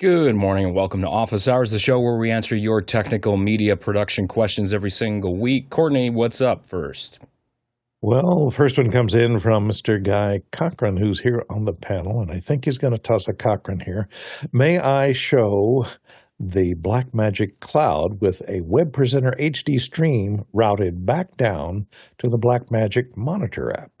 Good morning and welcome to Office Hours, the show where we answer your technical media production questions every single week. Courtney, what's up first? Well, the first one comes in from Mr. Guy Cochran, who's here on the panel, and I think he's going to toss a Cochran here. May I show the Blackmagic Cloud with a web presenter HD stream routed back down to the Blackmagic Monitor app?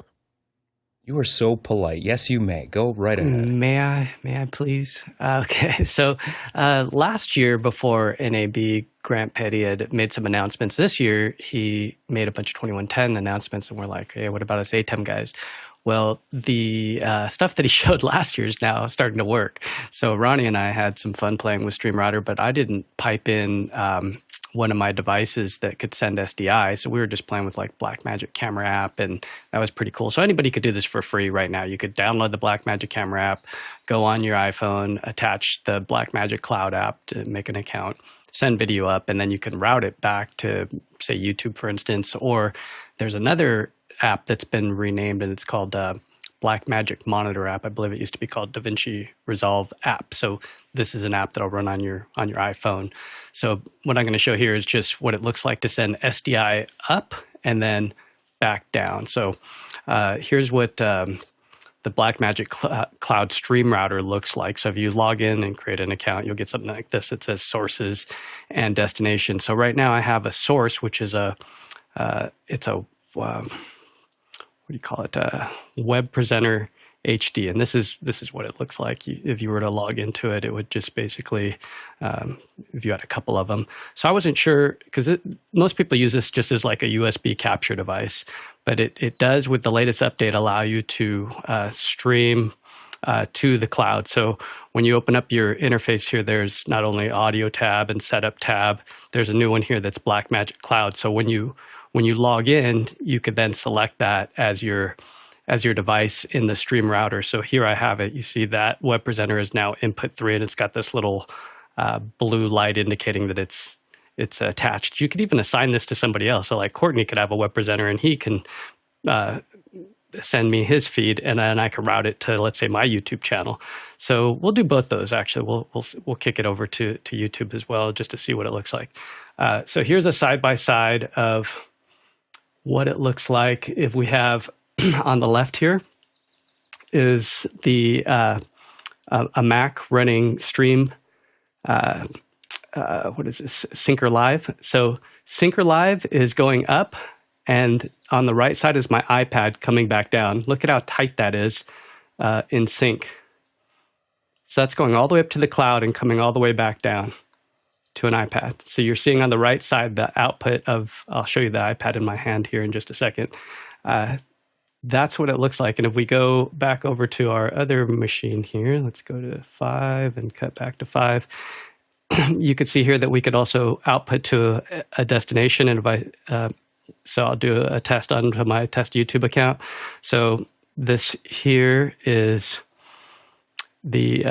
You are so polite. Yes, you may. Go right ahead. May I please? Okay, so last year before NAB, Grant Petty had made some announcements. This year, he made a bunch of 2110 announcements, and we're like, hey, what about us ATEM guys? Well, the stuff that he showed last year is now starting to work. So Ronnie and I had some fun playing with Stream Router, but I didn't pipe in one of my devices that could send SDI. So we were just playing with like Blackmagic camera app, and that was pretty cool. So anybody could do this for free right now. You could download the Blackmagic camera app, go on your iPhone, attach the Blackmagic Cloud app to make an account, send video up, and then you can route it back to, say, YouTube, for instance. Or there's another app that's been renamed, and it's called Blackmagic Monitor app. I believe it used to be called DaVinci Resolve app. So this is an app that'll run on your iPhone. So what I'm going to show here is just what it looks like to send SDI up and then back down. So here's what the Blackmagic Cloud Stream Router looks like. So if you log in and create an account, you'll get something like this that says sources and destination. So right now I have a source, which is what do you call it? Web presenter HD, and this is what it looks like. If you were to log into it, it would just basically, if you had a couple of them. So I wasn't sure, because most people use this just as like a USB capture device, but it does, with the latest update, allow you to stream to the cloud. So when you open up your interface here, there's not only audio tab and setup tab, there's a new one here that's Blackmagic Cloud. So when you log in, you could then select that as your device in the Stream Router. So here I have it. You see that web presenter is now input 3, and it's got this little blue light indicating that it's attached. You could even assign this to somebody else. So like Courtney could have a web presenter, and he can send me his feed, and then I can route it to, let's say, my YouTube channel. So we'll do both those. Actually, we'll kick it over to YouTube as well, just to see what it looks like. So here's a side-by-side of what it looks like. If we have on the left here is the a Mac running Stream. What is this? Syncer Live. So Syncer Live is going up, and on the right side is my iPad coming back down. Look at how tight that is in sync. So that's going all the way up to the cloud and coming all the way back down to an iPad. So you're seeing on the right side the output of, I'll show you the iPad in my hand here in just a second. That's what it looks like. And if we go back over to our other machine here, let's go to 5 and cut back to 5. You could see here that we could also output to a destination. And so I'll do a test onto my test YouTube account. So this here is the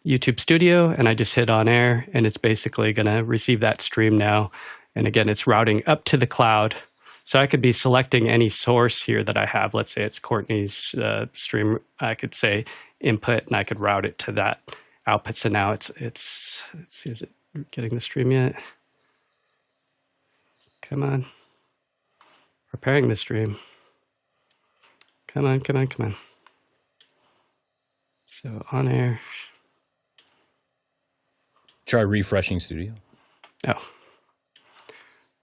YouTube Studio, and I just hit on air, and it's basically going to receive that stream now. And again, it's routing up to the cloud. So I could be selecting any source here that I have. Let's say it's Courtney's stream. I could say input, and I could route it to that output. So now it's let's see, is it getting the stream yet? Come on. Preparing the stream. Come on. So on air. Try refreshing Studio. Oh.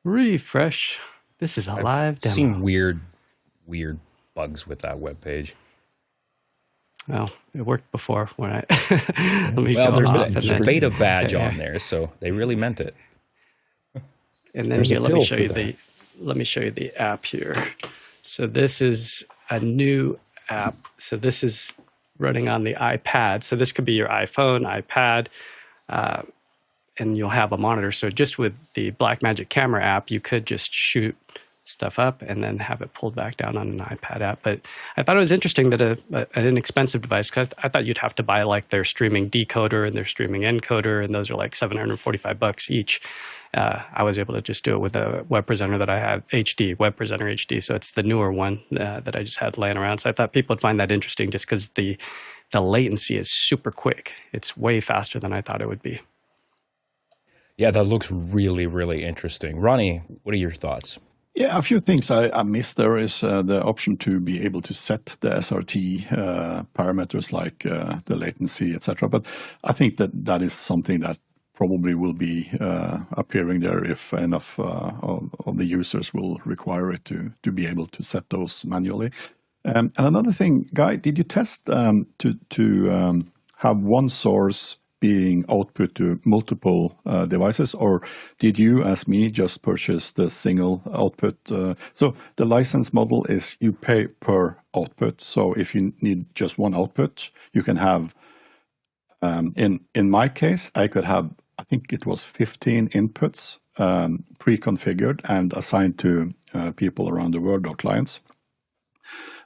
Refresh. This is a live demo. I've seen weird bugs with that web page. Well, it worked before when I there's the beta badge on there, so they really meant it. And then here, let me show you the app here. So this is a new app. So this is running on the iPad. So this could be your iPhone, iPad, and you'll have a monitor. So just with the Blackmagic camera app, you could just shoot stuff up and then have it pulled back down on an iPad app. But I thought it was interesting that an inexpensive device, because I thought you'd have to buy like their streaming decoder and their streaming encoder, and those are like $745 each. I was able to just do it with a web presenter that I had, Web Presenter HD. So it's the newer one that I just had laying around. So I thought people would find that interesting just because the latency is super quick. It's way faster than I thought it would be. Yeah, that looks really, really interesting. Ronnie, what are your thoughts? Yeah, a few things I missed. There is the option to be able to set the SRT parameters like the latency, etc. But I think that is something that probably will be appearing there if enough of the users will require it to be able to set those manually. And another thing, Guy, did you test to have one source being output to multiple devices, or did you, as me, just purchase the single output? So the license model is you pay per output. So if you need just one output, you can have, in my case, I could have, I think it was 15 inputs pre-configured and assigned to people around the world or clients.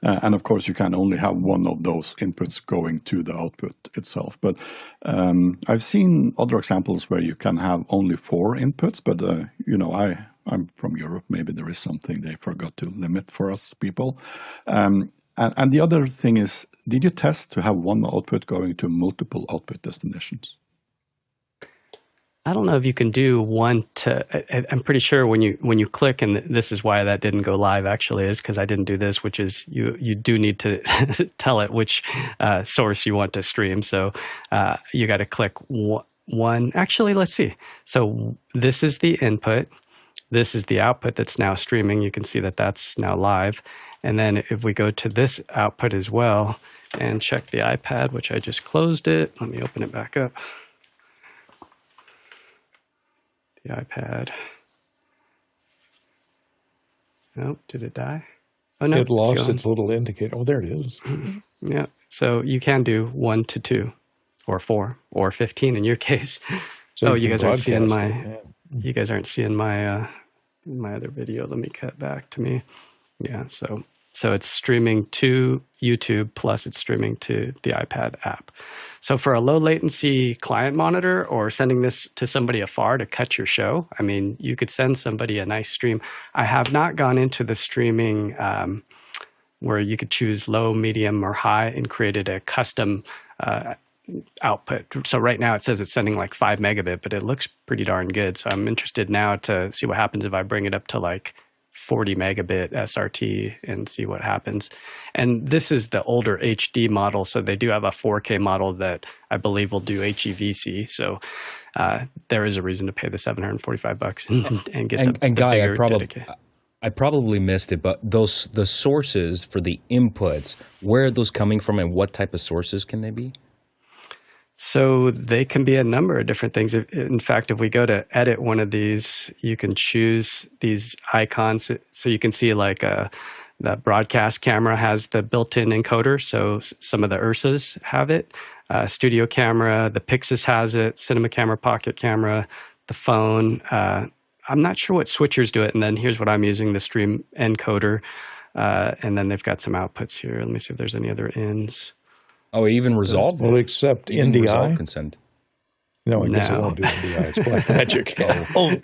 And of course, you can only have one of those inputs going to the output itself. But I've seen other examples where you can have only 4 inputs. But, I'm from Europe. Maybe there is something they forgot to limit for us people. And the other thing is, did you test to have one output going to multiple output destinations? I don't know if you can do one to. I'm pretty sure when you click, and this is why that didn't go live. Actually, is because I didn't do this, which is you do need to tell it which source you want to stream. So you got to click one. Actually, let's see. So this is the input. This is the output that's now streaming. You can see that that's now live. And then if we go to this output as well and check the iPad, which I just closed it. Let me open it back up. The iPad. Oh, did it die? Oh no, it lost its little indicator. Oh, there it is. Yeah. So you can do 1 to 2, or 4, or 15 in your case. So you guys aren't seeing my. You guys aren't seeing my my other video. Let me cut back to me. Yeah. So it's streaming to YouTube, plus it's streaming to the iPad app. So for a low latency client monitor or sending this to somebody afar to cut your show, I mean, you could send somebody a nice stream. I have not gone into the streaming where you could choose low, medium, or high and created a custom output. So right now it says it's sending like 5 megabit, but it looks pretty darn good. So I'm interested now to see what happens if I bring it up to like 40 megabit SRT and see what happens. And this is the older HD model, so they do have a 4K model that I believe will do HEVC. So there is a reason to pay the $745 and get the Guy, bigger I probably missed it, but the sources for the inputs, where are those coming from, and what type of sources can they be? So they can be a number of different things. In fact, if we go to edit one of these, you can choose these icons. So you can see like the broadcast camera has the built-in encoder. So some of the URSAs have it. Studio camera, the Pixis has it. Cinema camera, pocket camera, the phone. I'm not sure what switchers do it. And then here's what I'm using, the stream encoder. And then they've got some outputs here. Let me see if there's any other ins. Oh, even Resolve? Well, except NDI. Resolve can send. No, I guess it won't do NDI. It's Blackmagic. Come on,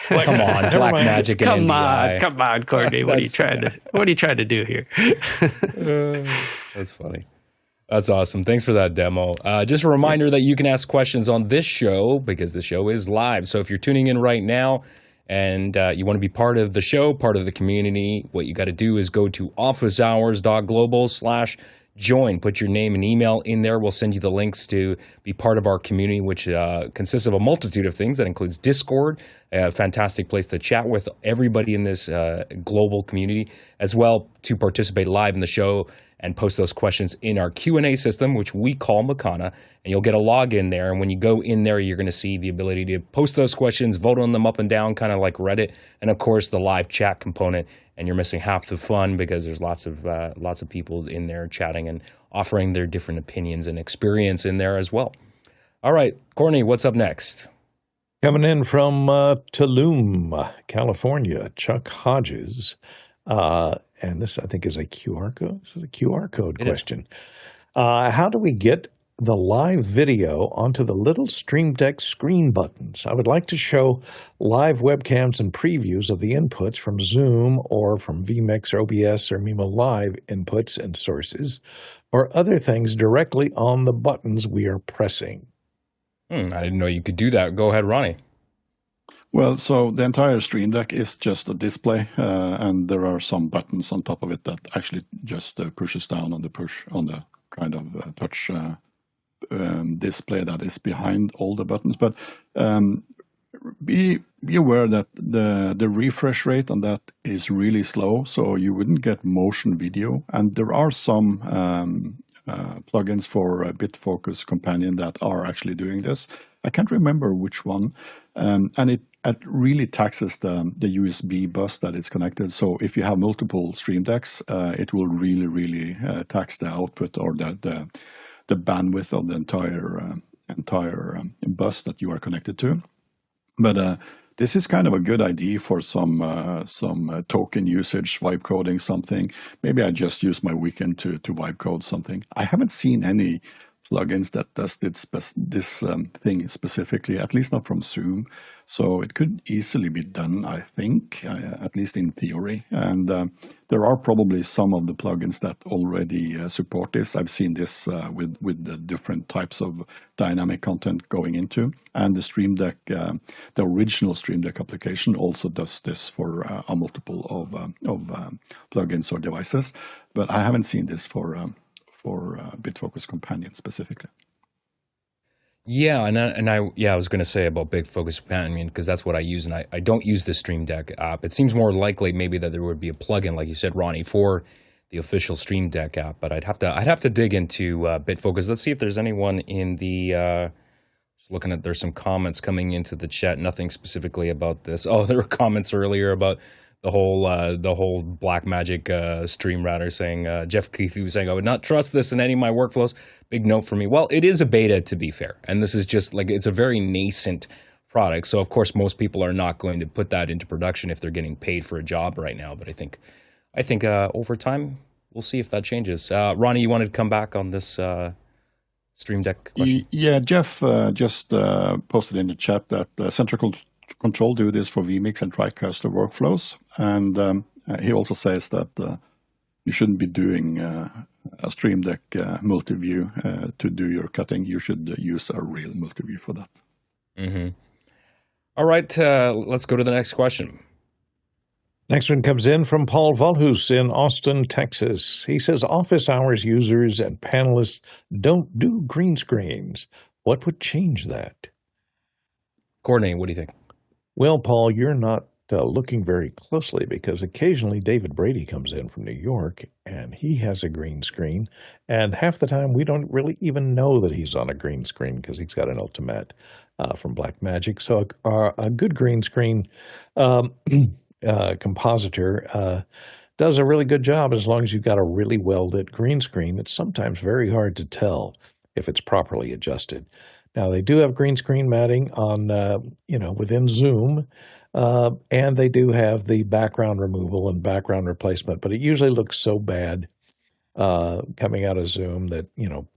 Blackmagic and NDI. Come on, Courtney. What are you trying to do here? That's funny. That's awesome. Thanks for that demo. Just a reminder that you can ask questions on this show because the show is live. So if you're tuning in right now and you want to be part of the show, part of the community, what you got to do is go to officehours.global/join. Put your name and email in there. We'll send you the links to be part of our community, which consists of a multitude of things. That includes Discord, a fantastic place to chat with everybody in this global community, as well to participate live in the show and post those questions in our Q&A system, which we call Makana, and you'll get a login there. And when you go in there, you're going to see the ability to post those questions, vote on them up and down, kind of like Reddit, and of course the live chat component. And you're missing half the fun because there's lots of people in there chatting and offering their different opinions and experience in there as well. All right, Courtney, what's up next? Coming in from Tulum, California, Chuck Hodges. And this, I think, is a QR code. This is a QR code It is. question. How do we get the live video onto the little Stream Deck screen buttons? I would like to show live webcams and previews of the inputs from Zoom or from vMix or OBS or MimoLive inputs and sources or other things directly on the buttons we are pressing. I didn't know you could do that. Go ahead, Ronnie. Well, so the entire Stream Deck is just a display, and there are some buttons on top of it that actually just pushes down on the kind of touch display that is behind all the buttons. But be aware that the refresh rate on that is really slow, so you wouldn't get motion video. And there are some plugins for BitFocus Companion that are actually doing this. I can't remember which one, and it really taxes the USB bus that it's connected. So if you have multiple Stream Decks, it will really tax the output or the bandwidth of the entire bus that you are connected to. But this is kind of a good idea for some token usage, vibe coding something. Maybe I just use my weekend to vibe code something. I haven't seen any plugins that does this thing specifically, at least not from Zoom. So it could easily be done, I think, at least in theory. And there are probably some of the plugins that already support this. I've seen this with the different types of dynamic content going into. And the Stream Deck, the original Stream Deck application also does this for a multiple of plugins or devices. But I haven't seen this for BitFocus Companion specifically. Yeah, I was going to say about BitFocus Companion because that's what I use, and I don't use the Stream Deck app. It seems more likely maybe that there would be a plugin, like you said, Ronnie, for the official Stream Deck app. But I'd have to dig into BitFocus. Let's see if there's anyone in the. Just looking at, there's some comments coming into the chat. Nothing specifically about this. Oh, there were comments earlier about the whole Blackmagic stream router saying, Jeff Keith was saying, I would not trust this in any of my workflows. Big note for me. Well, it is a beta, to be fair. And this is just like, it's a very nascent product. So of course, most people are not going to put that into production if they're getting paid for a job right now. But I think over time, we'll see if that changes. Ronnie, you wanted to come back on this Stream Deck question? Yeah, Jeff just posted in the chat that Central Control do this for vMix and TriCaster workflows. And he also says that you shouldn't be doing a Stream Deck multi-view to do your cutting. You should use a real multi-view for that. Mm-hmm. All right, let's go to the next question. Next one comes in from Paul Volhus in Austin, Texas. He says, office hours users and panelists don't do green screens. What would change that? Courtney, what do you think? Well, Paul, you're not looking very closely because occasionally David Brady comes in from New York and he has a green screen. And half the time we don't really even know that he's on a green screen because he's got an Ultimate from Blackmagic. So a good green screen compositor does a really good job as long as you've got a really well-lit green screen. It's sometimes very hard to tell if it's properly adjusted. Now, they do have green screen matting on, within Zoom, and they do have the background removal and background replacement, but it usually looks so bad coming out of Zoom that,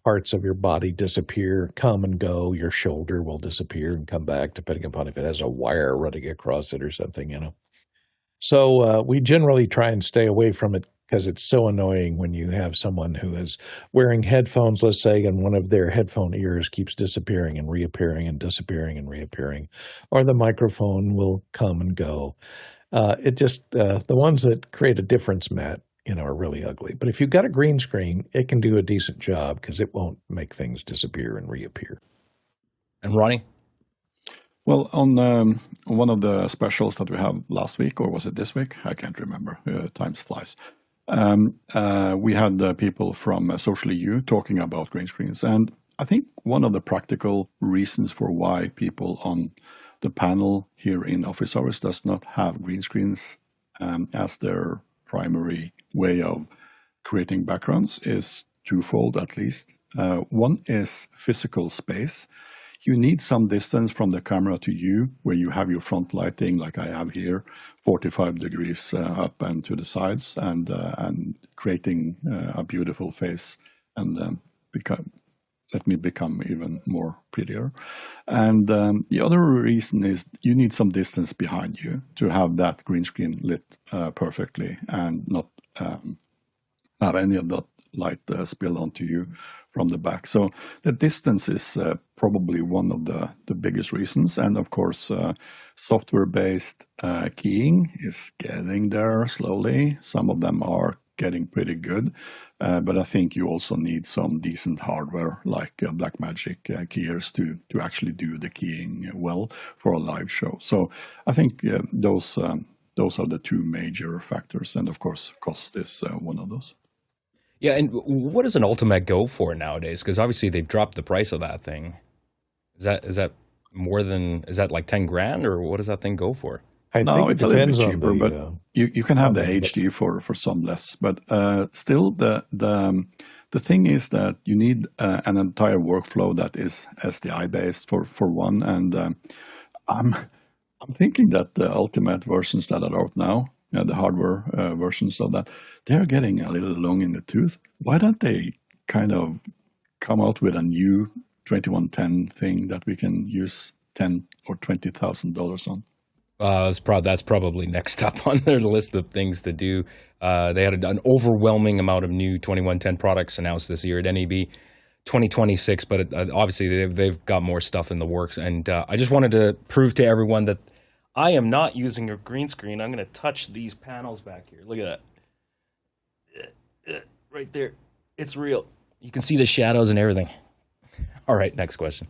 parts of your body disappear, come and go. Your shoulder will disappear and come back, depending upon if it has a wire running across it or something, So we generally try and stay away from it because it's so annoying when you have someone who is wearing headphones, let's say, and one of their headphone ears keeps disappearing and reappearing and disappearing and reappearing, or the microphone will come and go. The ones that create a difference, Matt, are really ugly. But if you've got a green screen, it can do a decent job because it won't make things disappear and reappear. And Ronnie? Well, on one of the specials that we have last week, or was it this week? I can't remember. Time flies. We had people from Socially You talking about green screens. And I think one of the practical reasons for why people on the panel here in office hours does not have green screens as their primary way of creating backgrounds is twofold, at least. One is physical space. you need some distance from the camera to you, where you have your front lighting, like I have here, 45 degrees up and to the sides, and creating a beautiful face, and let me become even more prettier. And the other reason is you need some distance behind you to have that green screen lit perfectly and not have any of that light spill onto you from the back. So the distance is probably one of the biggest reasons. And of course, software-based keying is getting there slowly. Some of them are getting pretty good. But I think you also need some decent hardware like Blackmagic keyers to actually do the keying well for a live show. So I think those are the two major factors. And of course, cost is one of those. Yeah, and what does an Ultimate go for nowadays? Because obviously they've dropped the price of that thing. Is that more than, is that like 10 grand, or what does that thing go for? No, it's a little bit cheaper, but you can have the HD for some less. But still, the thing is that you need an entire workflow that is SDI based for one. And I'm thinking that the Ultimate versions that are out now, the hardware versions of that, they're getting a little long in the tooth. Why don't they kind of come out with a new 2110 thing that we can use $10,000 or $20,000 on? That's probably next up on their list of things to do. They had an overwhelming amount of new 2110 products announced this year at NAB 2026, but obviously they've got more stuff in the works. And I just wanted to prove to everyone that I am not using a green screen. I'm going to touch these panels back here. Look at that. Right there. It's real. You can see the shadows and everything. All right, next question.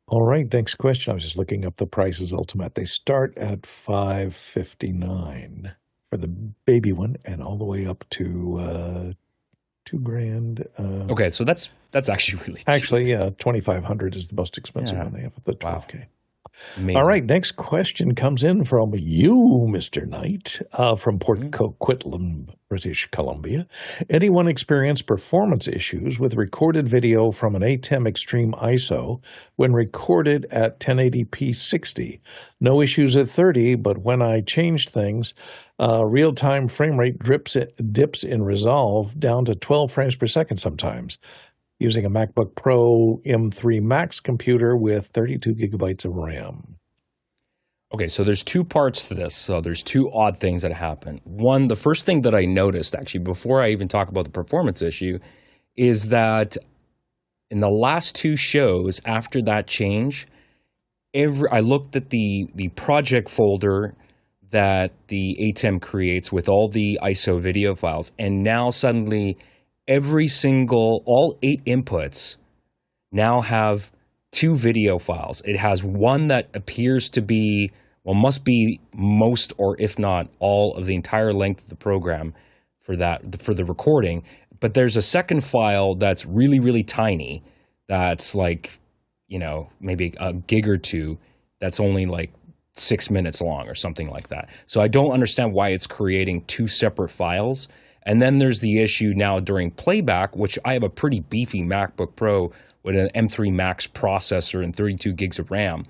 All right, next question. I was just looking up the prices. Ultimate. They start at $559 for the baby one, and all the way up to $2,000. Okay, so that's actually really cheap. Actually, yeah, $2,500 is the most expensive one they have at the 12K. Wow. Amazing. All right, next question comes in from you, Mr. Knight, from Port Coquitlam, British Columbia. Anyone experience performance issues with recorded video from an ATEM Extreme ISO when recorded at 1080p 60? No issues at 30, but when I changed things, real-time frame rate dips in resolve down to 12 frames per second sometimes, using a MacBook Pro M3 Max computer with 32 gigabytes of RAM. Okay, so there's two parts to this. So there's two odd things that happen. One, the first thing that I noticed, actually, before I even talk about the performance issue, is that in the last two shows after that change, I looked at the project folder that the ATEM creates with all the ISO video files, and now suddenly all 8 inputs now have 2 video files. It has one that appears to be, must be most, or if not all, of the entire length of the program for the recording. But there's a second file that's really, really tiny. That's like, maybe a gig or two. That's only like 6 minutes long or something like that. So I don't understand why it's creating 2 separate files. And then there's the issue now during playback, which I have a pretty beefy MacBook Pro with an M3 Max processor and 32 gigs of RAM.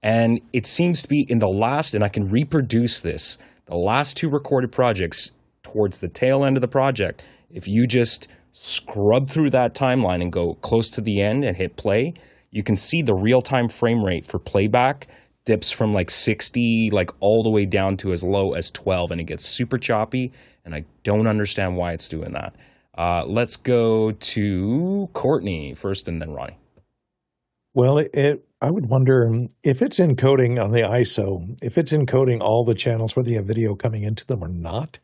And it seems to be in the last, and I can reproduce this, the last 2 recorded projects towards the tail end of the project, if you just scrub through that timeline and go close to the end and hit play, you can see the real-time frame rate for playback dips from like 60, like all the way down to as low as 12, and it gets super choppy, and I don't understand why it's doing that. Let's go to Courtney first, and then Ronnie. Well, I would wonder if it's encoding on the ISO, if it's encoding all the channels, whether you have video coming into them or not.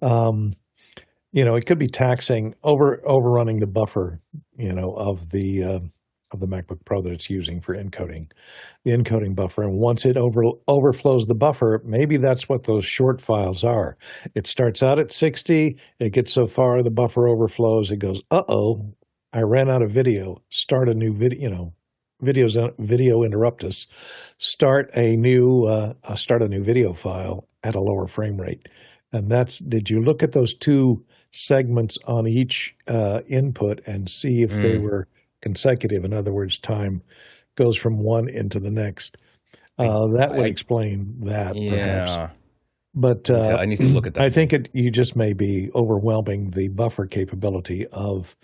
It could be taxing, overrunning the buffer, of the MacBook Pro that it's using for encoding, the encoding buffer. And once it overflows the buffer, maybe that's what those short files are. It starts out at 60, it gets so far, the buffer overflows, it goes, uh-oh, I ran out of video, start a new video, video interrupt us, start a new video file at a lower frame rate. And did you look at those 2 segments on each input and see if they were consecutive. In other words, time goes from one into the next. That would explain that, perhaps. Yeah. But I need to look at that. I think you just may be overwhelming the buffer capability of,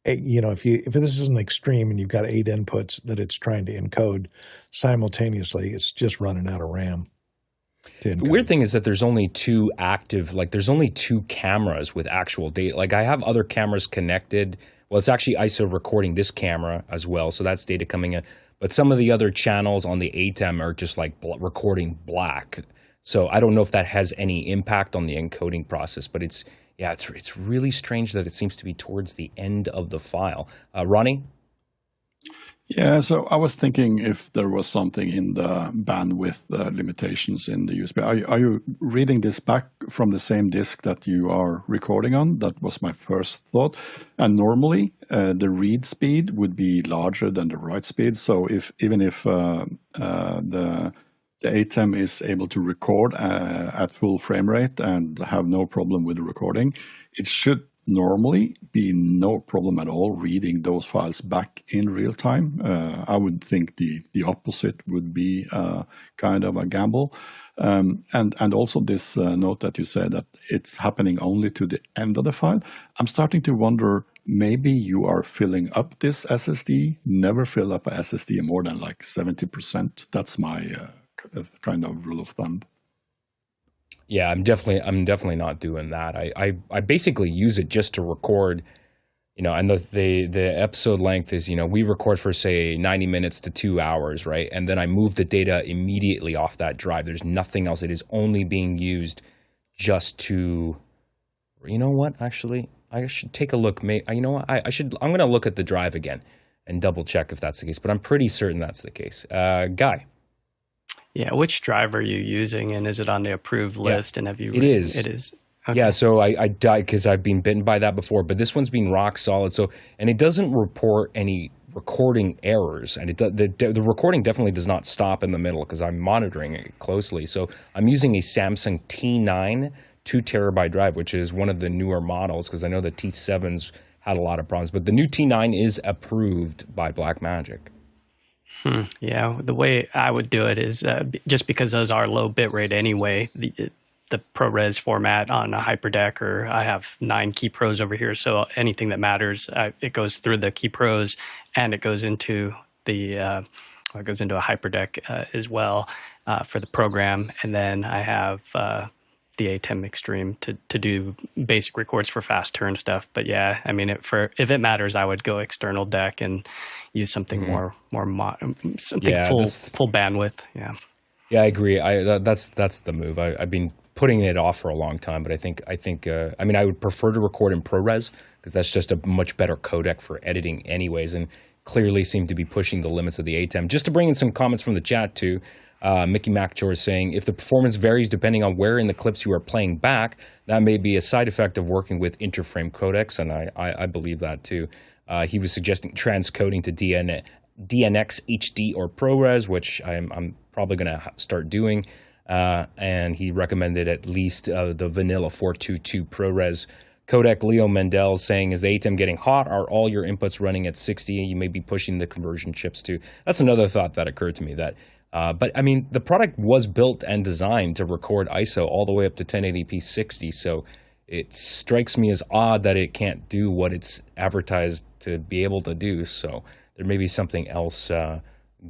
if this is an extreme and you've got 8 inputs that it's trying to encode simultaneously, it's just running out of RAM. The weird thing is that there's only 2 active, there's only 2 cameras with actual data. I have other cameras connected. Well, it's actually ISO recording this camera as well, so that's data coming in. But some of the other channels on the ATEM are just recording black. So I don't know if that has any impact on the encoding process, but it's really strange that it seems to be towards the end of the file. Ronnie? Yeah, so I was thinking if there was something in the bandwidth limitations in the USB. Are you reading this back from the same disk that you are recording on? That was my first thought. And normally the read speed would be larger than the write speed. So even if the ATEM is able to record at full frame rate and have no problem with the recording, it should normally be no problem at all reading those files back in real time. I would think the opposite would be kind of a gamble. And also this note that you said that it's happening only to the end of the file. I'm starting to wonder, maybe you are filling up this SSD. Never fill up a SSD more than 70%. That's my kind of rule of thumb. Yeah, I'm definitely not doing that. I basically use it just to record, and the episode length is, we record for say 90 minutes to 2 hours, right? And then I move the data immediately off that drive. There's nothing else. It is only being used just to, actually, I should take a look. I'm going to look at the drive again and double check if that's the case, but I'm pretty certain that's the case. Guy. Yeah, which drive are you using, and is it on the approved list? And have you? It is. It is. Okay. Yeah, so I died because I've been bitten by that before, but this one's been rock solid. So, and it doesn't report any recording errors, and the recording definitely does not stop in the middle because I'm monitoring it closely. So I'm using a Samsung T9 2 terabyte drive, which is one of the newer models because I know the T7s had a lot of problems, but the new T9 is approved by Blackmagic. Yeah, the way I would do it is just because those are low bitrate anyway, the ProRes format on a hyperdeck, or I have 9 keypros over here, so anything that matters, it goes through the keypros and it goes into a hyperdeck as well for the program, and then I have the ATEM Extreme to do basic records for fast turn stuff. But yeah, I mean, if it matters, I would go external deck and use something full bandwidth. Yeah. Yeah, I agree. That's the move. I've been putting it off for a long time, but I think I would prefer to record in ProRes because that's just a much better codec for editing anyways, and clearly seem to be pushing the limits of the ATEM. Just to bring in some comments from the chat too. Mickey MacJor is saying, if the performance varies depending on where in the clips you are playing back, that may be a side effect of working with interframe codecs, and I believe that too. He was suggesting transcoding to DNX HD or ProRes, which I'm probably going to start doing, and he recommended at least the vanilla 422 ProRes codec. Leo Mendel saying, is the ATEM getting hot? Are all your inputs running at 60? You may be pushing the conversion chips too. That's another thought that occurred to me. But I mean, the product was built and designed to record ISO all the way up to 1080p 60, so it strikes me as odd that it can't do what it's advertised to be able to do. So there may be something else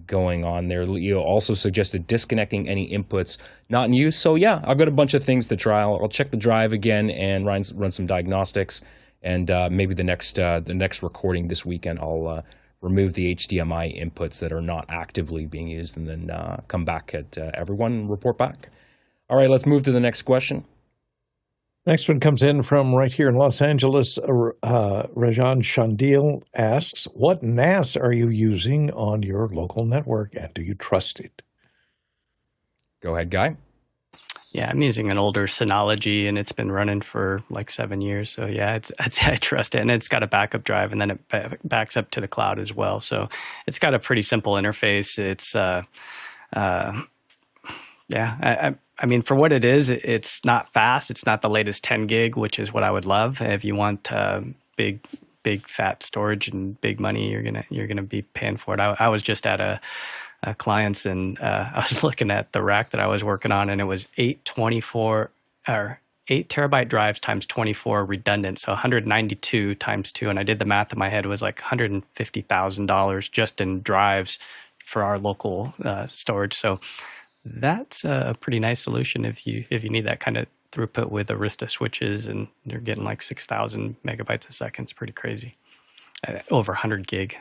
going on there. Leo also suggested disconnecting any inputs not in use. So yeah, I've got a bunch of things to try. I'll check the drive again and run some diagnostics, and maybe the next recording this weekend I'll remove the HDMI inputs that are not actively being used, and then come back at everyone and report back. All right, let's move to the next question. Next one comes in from right here in Los Angeles. Rajan Shandil asks, what NAS are you using on your local network, and do you trust it? Go ahead, Guy. Yeah, I'm using an older Synology, and it's been running for like 7 years. So yeah, I trust it, and it's got a backup drive, and then it backs up to the cloud as well. So it's got a pretty simple interface. It's I mean, for what it is, it's not fast. It's not the latest 10 gig, which is what I would love. If you want big big fat storage and big money, you're gonna be paying for it. I was just at a client's, and I was looking at the rack that I was working on, and it was 8 terabyte drives times 24 redundant, so 192 times 2, and I did the math in my head. It was like $150,000 just in drives for our local storage. So that's a pretty nice solution if you need that kind of throughput with Arista switches, and you're getting like 6,000 megabytes a second. It's pretty crazy. Over 100 gig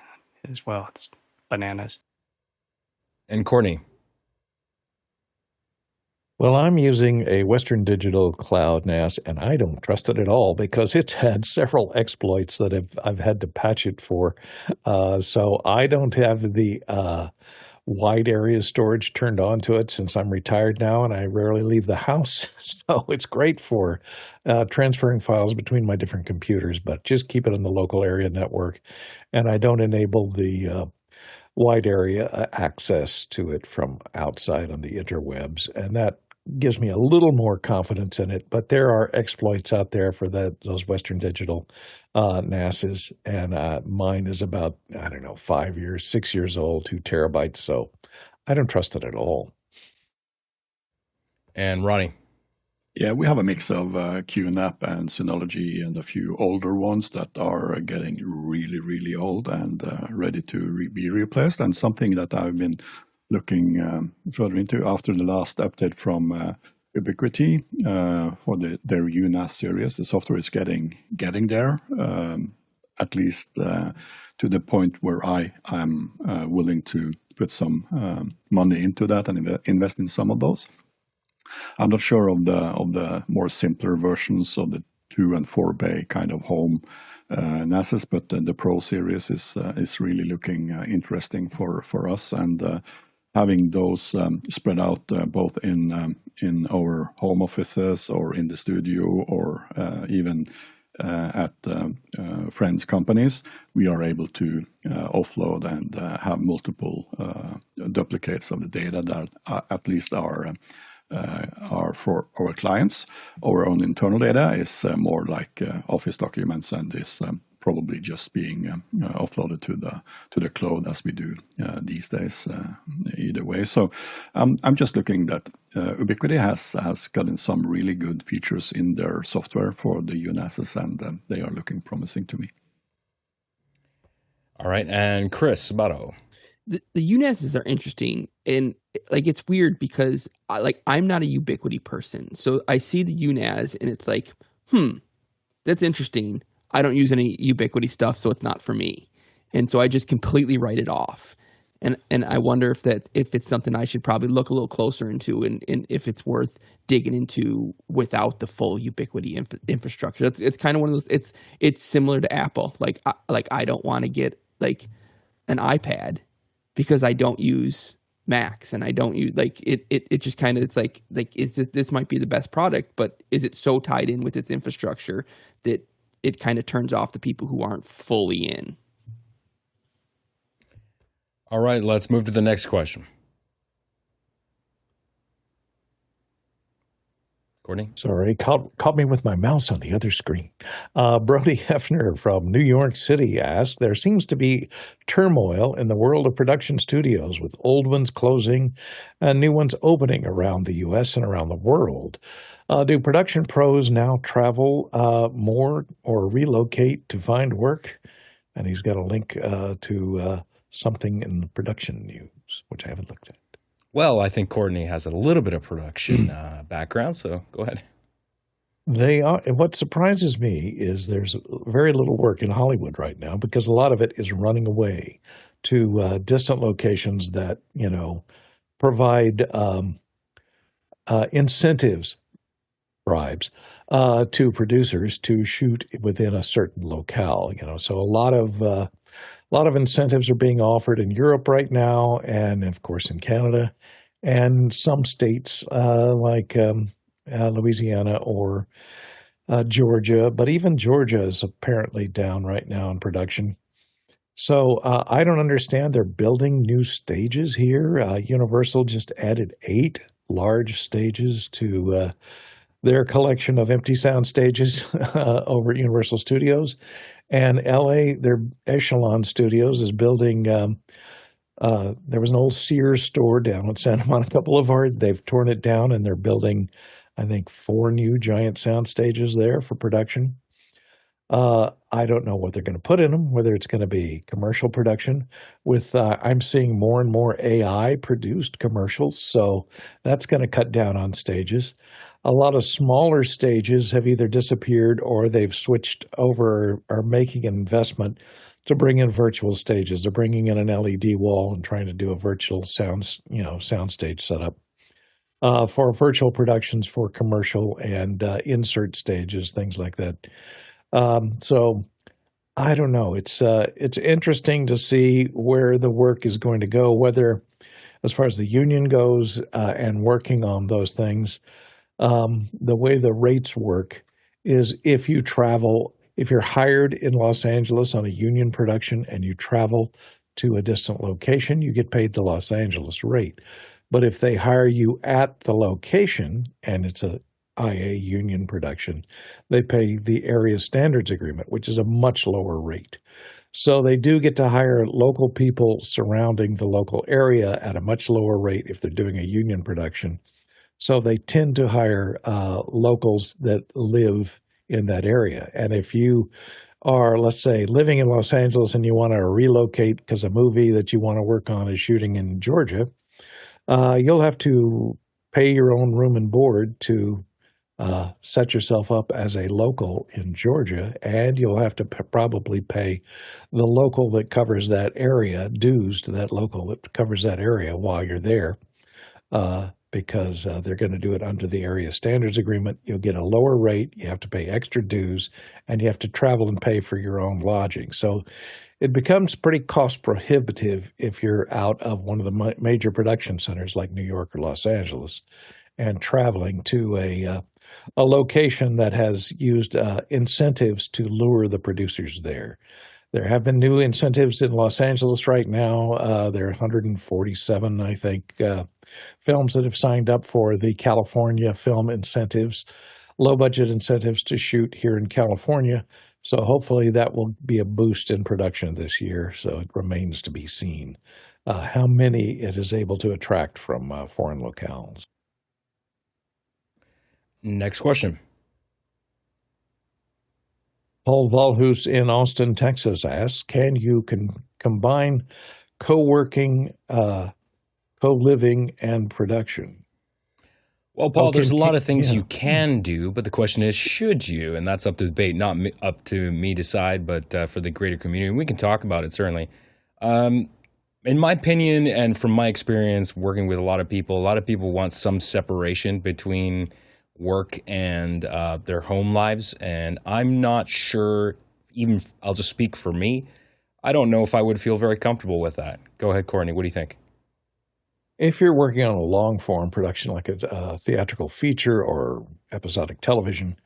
as well. It's bananas. And Courtney. Well, I'm using a Western Digital Cloud NAS, and I don't trust it at all because it's had several exploits that I've had to patch it for. So I don't have the wide area storage turned on to it since I'm retired now, and I rarely leave the house. So it's great for transferring files between my different computers, but just keep it in the local area network. And I don't enable the wide area access to it from outside on the interwebs, and that gives me a little more confidence in it. But there are exploits out there for those Western Digital NASs, and mine is about, 6 years old, 2 terabytes, so I don't trust it at all. And Ronnie. Yeah, we have a mix of QNAP and Synology and a few older ones that are getting really, really old and ready to be replaced. And something that I've been looking further into after the last update from Ubiquiti for their UNAS series. The software is getting there, at least to the point where I am willing to put some money into that and invest in some of those. I'm not sure of the more simpler versions of the 2 and 4 bay kind of home NASs, but the Pro series is really looking interesting for us, and having those spread out both in our home offices or in the studio or even at friends' companies, we are able to offload and have multiple duplicates of the data that at least are for our clients. Our own internal data is more like office documents, and is probably just being offloaded to the cloud as we do these days. Either way, so I'm just looking that Ubiquiti has gotten some really good features in their software for the UNASs, and they are looking promising to me. All right, and Chris Sabato. The UNASs are interesting, and like it's weird because I'm not a Ubiquiti person, so I see the UNAS and it's like, that's interesting. I don't use any Ubiquiti stuff, so it's not for me, and so I just completely write it off. And I wonder if it's something I should probably look a little closer into, and if it's worth digging into without the full Ubiquiti infrastructure. It's kind of one of those. It's similar to Apple. Like I don't want to get like an iPad because I don't use Macs, and I don't use it just kind of, it's like is this might be the best product, but is it so tied in with its infrastructure that it kind of turns off the people who aren't fully in? All right, let's move to the next question. Courtney? Sorry, caught me with my mouse on the other screen. Brody Hefner from New York City asked, there seems to be turmoil in the world of production studios, with old ones closing and new ones opening around the U.S. and around the world. Do production pros now travel more or relocate to find work? And he's got a link to something in the production news, which I haven't looked at. Well, I think Courtney has a little bit of production background, so go ahead. They are. What surprises me is there's very little work in Hollywood right now, because a lot of it is running away to distant locations that, provide incentives, bribes, to producers to shoot within a certain locale. So a lot of incentives are being offered in Europe right now, and of course in Canada, and some states like Louisiana or Georgia. But even Georgia is apparently down right now in production. So I don't understand. They're building new stages here. Universal just added 8 large stages to their collection of empty sound stages over at Universal Studios. And LA, their Echelon Studios is building, there was an old Sears store down at Santa Monica Boulevard. They've torn it down and they're building, I think, 4 new giant sound stages there for production. I don't know what they're going to put in them, whether it's going to be commercial production. I'm seeing more and more AI produced commercials, so that's going to cut down on stages. A lot of smaller stages have either disappeared or they've switched over or making an investment to bring in virtual stages. They're bringing in an LED wall and trying to do a virtual soundstage setup for virtual productions for commercial and insert stages, things like that. So I don't know. It's interesting to see where the work is going to go, whether as far as the union goes and working on those things. The way the rates work is if you're hired in Los Angeles on a union production and you travel to a distant location, you get paid the Los Angeles rate. But if they hire you at the location and it's a IA union production, they pay the area standards agreement, which is a much lower rate. So they do get to hire local people surrounding the local area at a much lower rate if they're doing a union production. So they tend to hire locals that live in that area. And if you are, let's say, living in Los Angeles and you want to relocate because a movie that you want to work on is shooting in Georgia, you'll have to pay your own room and board to set yourself up as a local in Georgia, and you'll have to probably pay the local that covers that area, dues to that local that covers that area while you're there, because they're going to do it under the area standards agreement. You'll get a lower rate, you have to pay extra dues, and you have to travel and pay for your own lodging. So it becomes pretty cost prohibitive if you're out of one of the major production centers like New York or Los Angeles and traveling to a location that has used incentives to lure the producers there. There have been new incentives in Los Angeles right now. There are 147, I think, films that have signed up for the California film incentives, low-budget incentives to shoot here in California. So hopefully that will be a boost in production this year. So it remains to be seen how many it is able to attract from foreign locales. Next question. Paul Valhus in Austin, Texas asks, can you combine co-working, co-living, and production? Well, Paul, there's a lot of things you can do, but the question is, should you? And that's up to debate, not up to me decide, but for the greater community. And we can talk about it, certainly. In my opinion, and from my experience working with a lot of people want some separation between work and their home lives. And I'm not sure, even I'll just speak for me, I don't know if I would feel very comfortable with that. Go ahead, Courtney. What do you think? If you're working on a long-form production like a theatrical feature or episodic television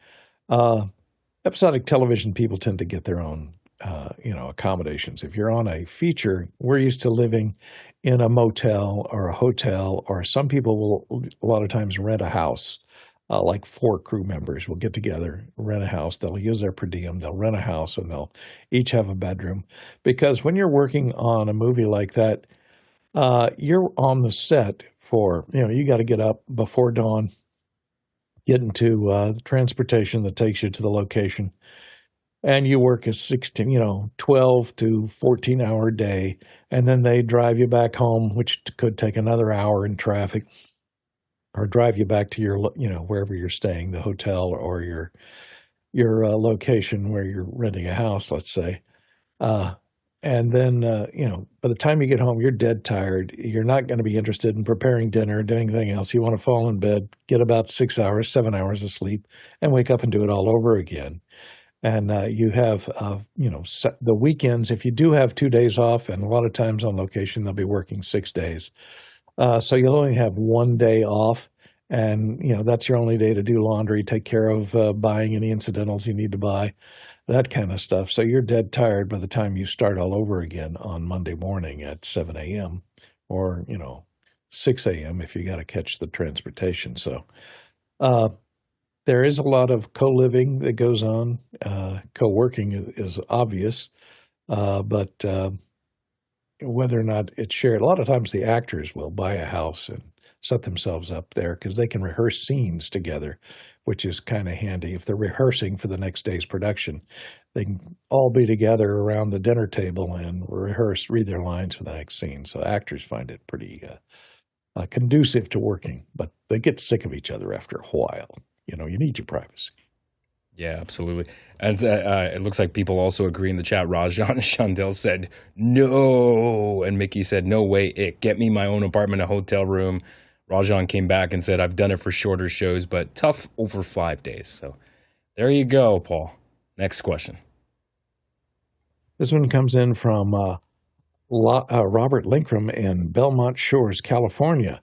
people tend to get their own, accommodations. If you're on a feature, we're used to living in a motel or a hotel, or some people will a lot of times rent a house. Like 4 crew members will get together, rent a house. They'll use their per diem. They'll rent a house, and they'll each have a bedroom. Because when you're working on a movie like that, you're on the set for, you got to get up before dawn, get into the transportation that takes you to the location, and you work a 12 to 14-hour day, and then they drive you back home, which could take another hour in traffic, or drive you back to your, wherever you're staying, the hotel or your location where you're renting a house, let's say. And then, by the time you get home, you're dead tired. You're not going to be interested in preparing dinner or doing anything else. You want to fall in bed, get about 6 hours, 7 hours of sleep, and wake up and do it all over again. And you have, the weekends, if you do have 2 days off, and a lot of times on location, they'll be working 6 days. So you'll only have 1 day off, and, that's your only day to do laundry, take care of buying any incidentals you need to buy, that kind of stuff. So you're dead tired by the time you start all over again on Monday morning at 7 a.m. or, 6 a.m. if you got to catch the transportation. So There is a lot of co-living that goes on. Co-working is obvious, but whether or not it's shared, a lot of times the actors will buy a house and set themselves up there because they can rehearse scenes together, which is kind of handy. If they're rehearsing for the next day's production, they can all be together around the dinner table and read their lines for the next scene. So actors find it pretty conducive to working, but they get sick of each other after a while. You know, you need your privacy. Yeah, absolutely. And it looks like people also agree in the chat. Rajan Chandel said, no. And Mickey said, no way, get me my own apartment, a hotel room. Rajan came back and said, I've done it for shorter shows, but tough over 5 days. So there you go, Paul. Next question. This one comes in from Robert Linkram in Belmont Shores, California.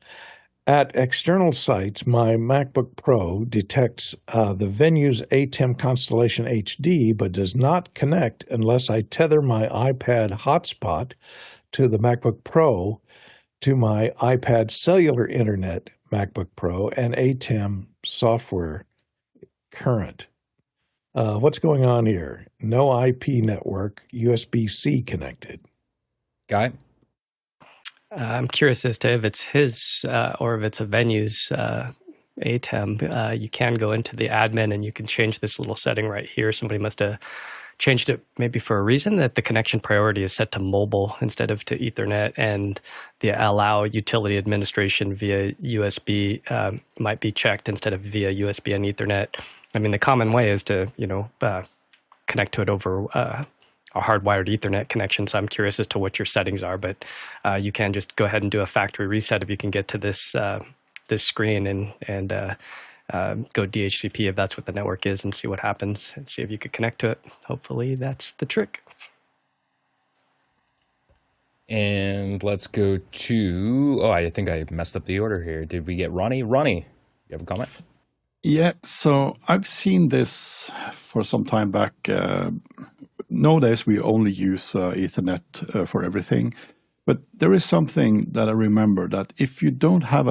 At external sites, my MacBook Pro detects the venue's ATEM Constellation HD, but does not connect unless I tether my iPad hotspot to the MacBook Pro to my iPad cellular internet MacBook Pro and ATEM software current. What's going on here? No IP network, USB-C connected. Guy? I'm curious as to if it's his or if it's a venue's ATEM. You can go into the admin and you can change this little setting right here. Somebody must have changed it maybe for a reason, that the connection priority is set to mobile instead of to Ethernet, and the allow utility administration via USB might be checked instead of via USB and Ethernet. I mean, the common way is to, connect to it over a hardwired Ethernet connection. So I'm curious as to what your settings are, but you can just go ahead and do a factory reset if you can get to this this screen and go DHCP if that's what the network is, and see what happens and see if you could connect to it. Hopefully that's the trick. And let's go to, I think I messed up the order here. Did we get Ronnie? Ronnie, you have a comment? Yeah, so I've seen this for some time back. Nowadays, we only use Ethernet for everything. But there is something that I remember, that if you don't have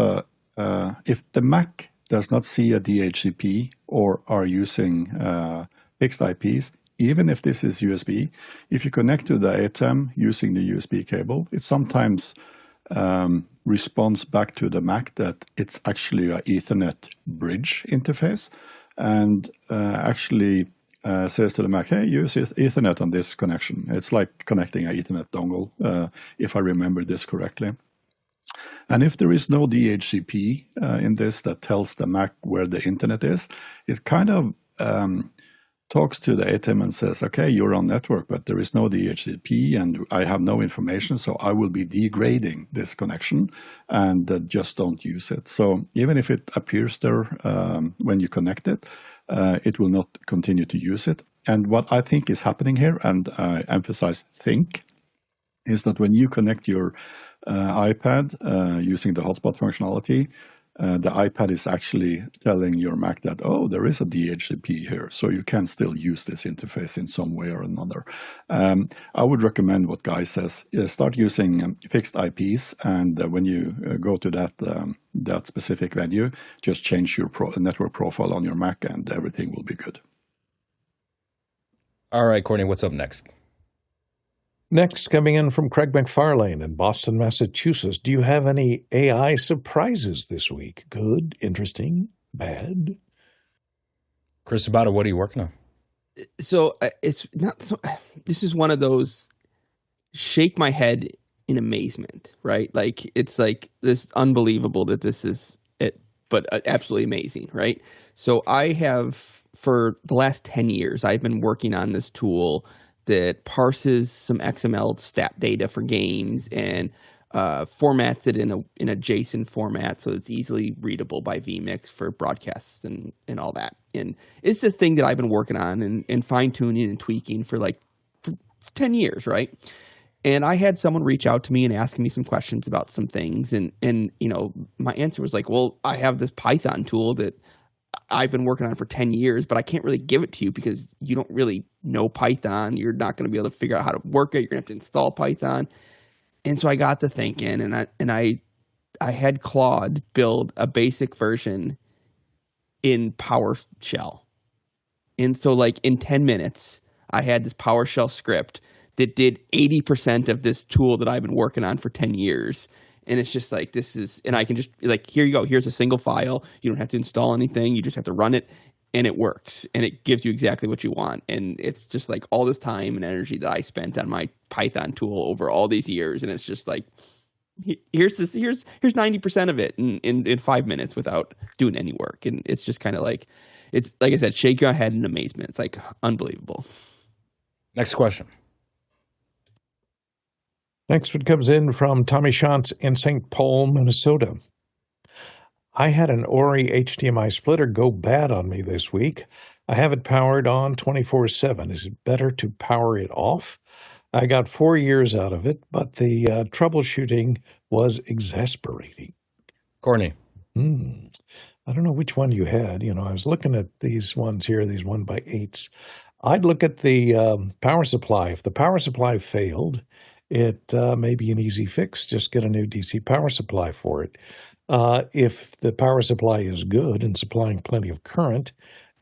if the Mac does not see a DHCP or are using fixed IPs, even if this is USB, if you connect to the ATEM using the USB cable, it sometimes responds back to the Mac that it's actually an Ethernet bridge interface, and actually says to the Mac, hey, use Ethernet on this connection. It's like connecting an Ethernet dongle, if I remember this correctly. And if there is no DHCP in this that tells the Mac where the internet is, it kind of talks to the ATEM and says, okay, you're on network, but there is no DHCP and I have no information, so I will be degrading this connection and just don't use it. So even if it appears there when you connect it, it will not continue to use it. And what I think is happening here, and I emphasize think, is that when you connect your iPad using the hotspot functionality, the iPad is actually telling your Mac that, oh, there is a DHCP here, so you can still use this interface in some way or another. I would recommend what Guy says, start using fixed IPs, and when you go to that specific venue, just change your network profile on your Mac and everything will be good. All right, Courtney, what's up next? Next, coming in from Craig McFarlane in Boston, Massachusetts. Do you have any AI surprises this week? Good, interesting, bad? Chris Sabata, what are you working on? So it's not so. This is one of those shake my head in amazement, right? Like, it's like this unbelievable that this is it, but absolutely amazing, right? So I have, for the last 10 years, I've been working on this tool that parses some XML stat data for games and formats it in a JSON format so it's easily readable by vMix for broadcasts and all that. And it's this thing that I've been working on and fine-tuning and tweaking for 10 years, right? And I had someone reach out to me and ask me some questions about some things. And my answer was like, well, I have this Python tool that I've been working on for 10 years, but I can't really give it to you because you don't really know Python. You're not going to be able to figure out how to work it. You're going to have to install Python. And so I got to thinking, and I had Claude build a basic version in PowerShell. And so like in 10 minutes, I had this PowerShell script that did 80% of this tool that I've been working on for 10 years. And it's just like, and I can just like, here you go. Here's a single file. You don't have to install anything. You just have to run it and it works. And it gives you exactly what you want. And it's just like all this time and energy that I spent on my Python tool over all these years. And it's just like, here's 90% of it in 5 minutes without doing any work. And it's just kind of like, it's like I said, shake your head in amazement. It's like unbelievable. Next question. Next one comes in from Tommy Shantz in St. Paul, Minnesota. I had an Orei HDMI splitter go bad on me this week. I have it powered on 24/7. Is it better to power it off? I got 4 years out of it, but the troubleshooting was exasperating. Courtney. I don't know which one you had. You know, I was looking at these ones here, these 1x8s. I'd look at the power supply. If the power supply failed, it may be an easy fix. Just get a new DC power supply for it. If the power supply is good and supplying plenty of current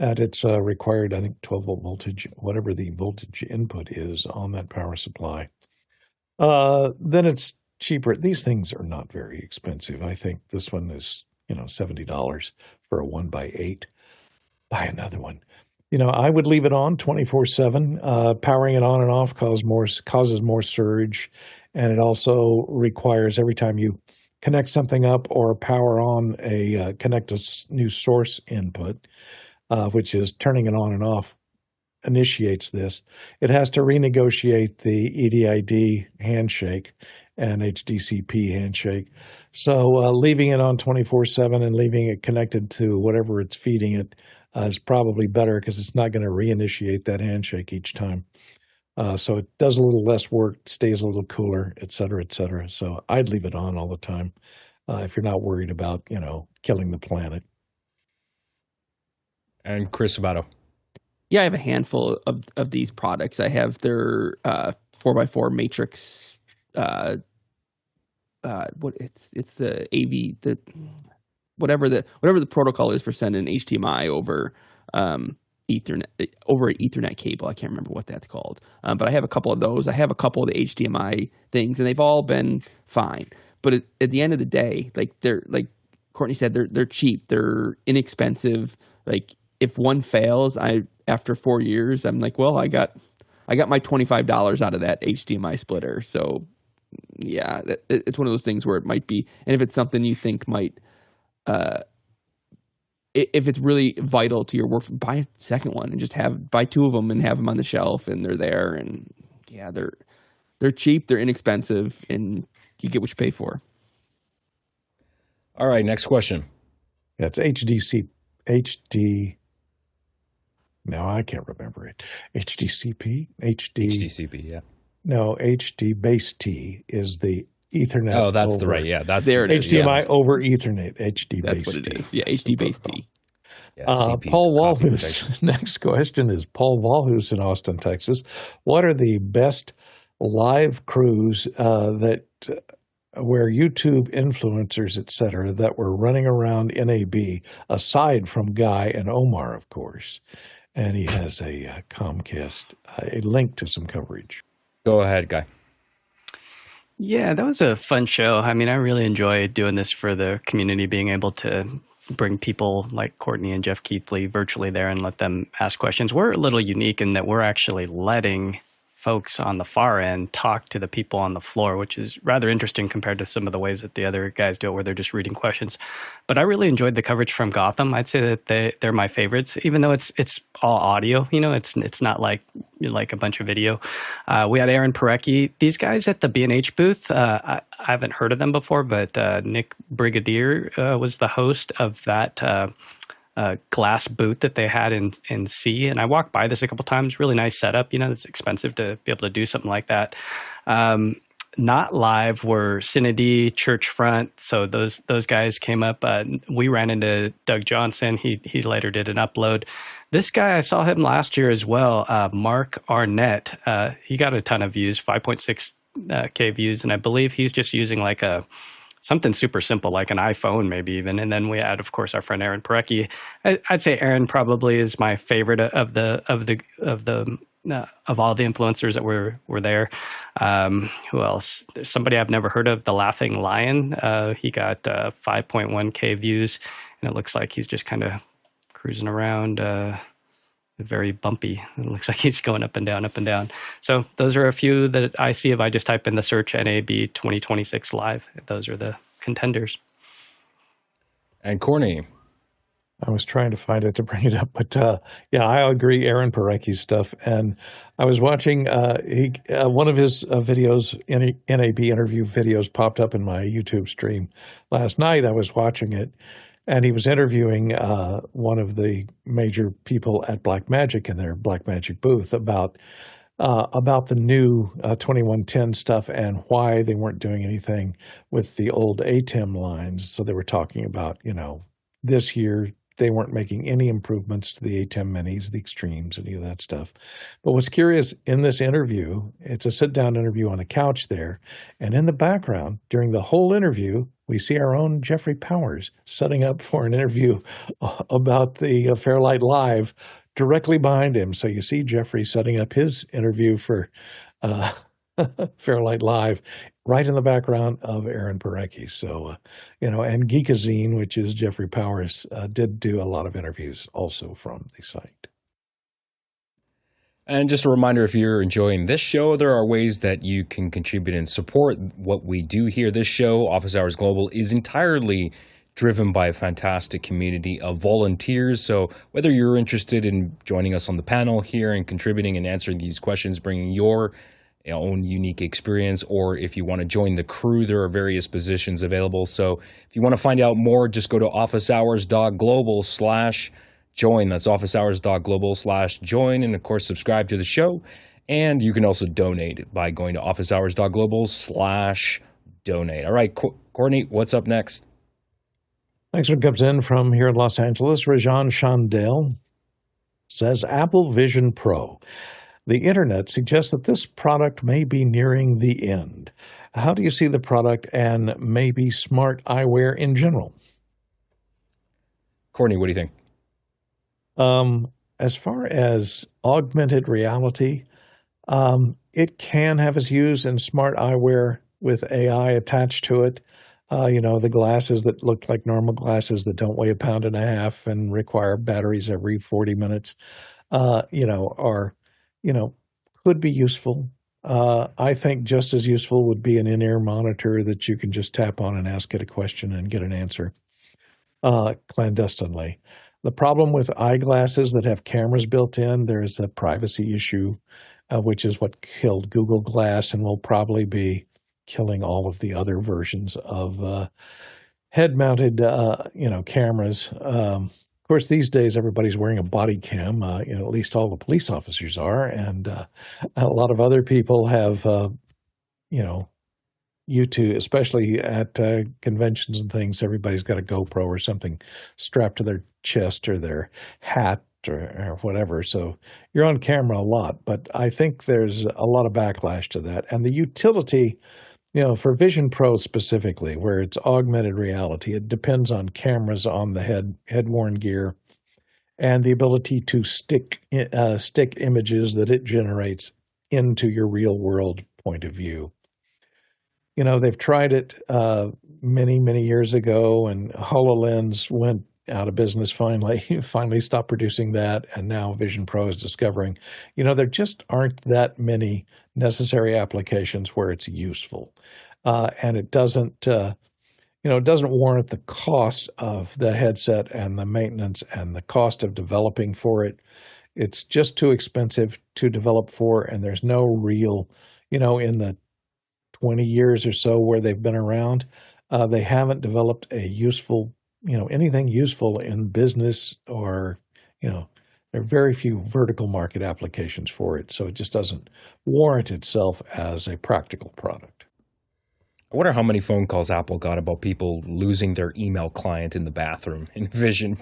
at its required, I think, 12-volt voltage, whatever the voltage input is on that power supply, then it's cheaper. These things are not very expensive. I think this one is, $70 for a 1x8. Buy another one. I would leave it on 24/7. Powering it on and off causes more surge, and it also requires every time you connect something up or power on connect a new source input, which is turning it on and off, initiates this. It has to renegotiate the EDID handshake and HDCP handshake. So leaving it on 24/7 and leaving it connected to whatever it's feeding it is probably better because it's not going to reinitiate that handshake each time. So it does a little less work, stays a little cooler, et cetera, et cetera. So I'd leave it on all the time if you're not worried about, killing the planet. And Chris Sabato. Yeah, I have a handful of these products. I have their 4x4 matrix. It's the AV whatever the protocol is for sending HDMI over Ethernet, over an Ethernet cable. I can't remember what that's called, but I have a couple of those. I have a couple of the HDMI things, and they've all been fine. But at the end of the day, they're like Courtney said, they're cheap, they're inexpensive. Like if one fails, after 4 years, I'm like, well, I got my $25 out of that HDMI splitter. So yeah, it's one of those things where it might be, and if it's something you think might. If it's really vital to your work, buy a second one and buy two of them and have them on the shelf, and they're there. And yeah, they're cheap, they're inexpensive, and you get what you pay for. All right, next question. Yeah, it's No, I can't remember it. HDCP, yeah. No, HD base T is the Ethernet. Oh, that's the right. Yeah, that's there. It is. HDMI Yeah. over Ethernet. HD That's base what it T. is. Yeah, HD base T. Yeah, Paul Walhus. Next question is Paul Walhus in Austin, Texas. What are the best live crews where YouTube influencers, et cetera, that were running around NAB, aside from Guy and Omar, of course? And he has a Comcast, a link to some coverage. Go ahead, Guy. Yeah, that was a fun show. I mean, I really enjoy doing this for the community, being able to bring people like Courtney and Jeff Keithley virtually there and let them ask questions. We're a little unique in that we're actually letting folks on the far end talk to the people on the floor, which is rather interesting compared to some of the ways that the other guys do it, where they're just reading questions. But I really enjoyed the coverage from Gotham. I'd say that they're my favorites, even though it's all audio. It's not like a bunch of video. We had Aaron Parecki. These guys at the B&H booth, I haven't heard of them before, but Nick Brigadier was the host of that glass booth that they had in C, and I walked by this a couple times. Really nice setup. It's expensive to be able to do something like that. Not live were Synody, Churchfront. So those guys came up. We ran into Doug Johnson. He later did an upload. This guy, I saw him last year as well. Mark Arnett. He got a ton of views, 5.6K views, and I believe he's just using like a something super simple like an iPhone, maybe even. And then we had, of course, our friend Aaron Parecki. I'd say Aaron probably is my favorite of all the influencers that were there. Who else? There's somebody I've never heard of, the Laughing Lion. He got 5.1K views, and it looks like he's just kind of cruising around. Very bumpy. It looks like he's going up and down, up and down. So those are a few that I see if I just type in the search NAB 2026 live. Those are the contenders. And Courtney. I was trying to find it to bring it up, but yeah, I agree. Aaron Parecki's stuff, and I was watching one of his videos, NAB interview videos, popped up in my YouTube stream last night. I was watching it, and he was interviewing one of the major people at Blackmagic in their Blackmagic booth about the new 2110 stuff and why they weren't doing anything with the old ATEM lines. So they were talking about, this year they weren't making any improvements to the ATEM minis, the extremes, any of that stuff. But what's curious in this interview, it's a sit-down interview on a couch there, and in the background, during the whole interview, we see our own Jeffrey Powers setting up for an interview about the Fairlight Live directly behind him. So you see Jeffrey setting up his interview for Fairlight Live right in the background of Aaron Parecki. So, and Geekazine, which is Jeffrey Powers, did do a lot of interviews also from the site. And just a reminder, if you're enjoying this show, there are ways that you can contribute and support what we do here. This show, Office Hours Global, is entirely driven by a fantastic community of volunteers. So whether you're interested in joining us on the panel here and contributing and answering these questions, bringing your own unique experience, or if you want to join the crew, there are various positions available. So if you want to find out more, just go to officehours.global/join. That's officehours.global/join. And of course, subscribe to the show. And you can also donate by going to officehours.global/donate. All right, Courtney, what's up next? Next one comes in from here in Los Angeles. Rajan Chandel says, Apple Vision Pro. The internet suggests that this product may be nearing the end. How do you see the product and maybe smart eyewear in general? Courtney, what do you think? As far as augmented reality, it can have its use in smart eyewear with AI attached to it. The glasses that look like normal glasses that don't weigh 1.5 pounds and require batteries every 40 minutes, could be useful. I think just as useful would be an in-ear monitor that you can just tap on and ask it a question and get an answer clandestinely. The problem with eyeglasses that have cameras built in, there's a privacy issue, which is what killed Google Glass and will probably be killing all of the other versions of head-mounted, cameras. Of course, these days everybody's wearing a body cam. At least all the police officers are, and a lot of other people have, YouTube, especially at conventions and things. Everybody's got a GoPro or something strapped to their chest or their hat or whatever. So you're on camera a lot, but I think there's a lot of backlash to that. And the utility, for Vision Pro specifically, where it's augmented reality, it depends on cameras on the head-worn gear and the ability to stick images that it generates into your real-world point of view. They've tried it many, many years ago, and HoloLens went out of business finally stopped producing that, and now Vision Pro is discovering, there just aren't that many necessary applications where it's useful. And it doesn't warrant the cost of the headset and the maintenance and the cost of developing for it. It's just too expensive to develop for, and there's no real, in the 20 years or so where they've been around, they haven't developed a useful, anything useful in business or, there are very few vertical market applications for it. So it just doesn't warrant itself as a practical product. I wonder how many phone calls Apple got about people losing their email client in the bathroom in Vision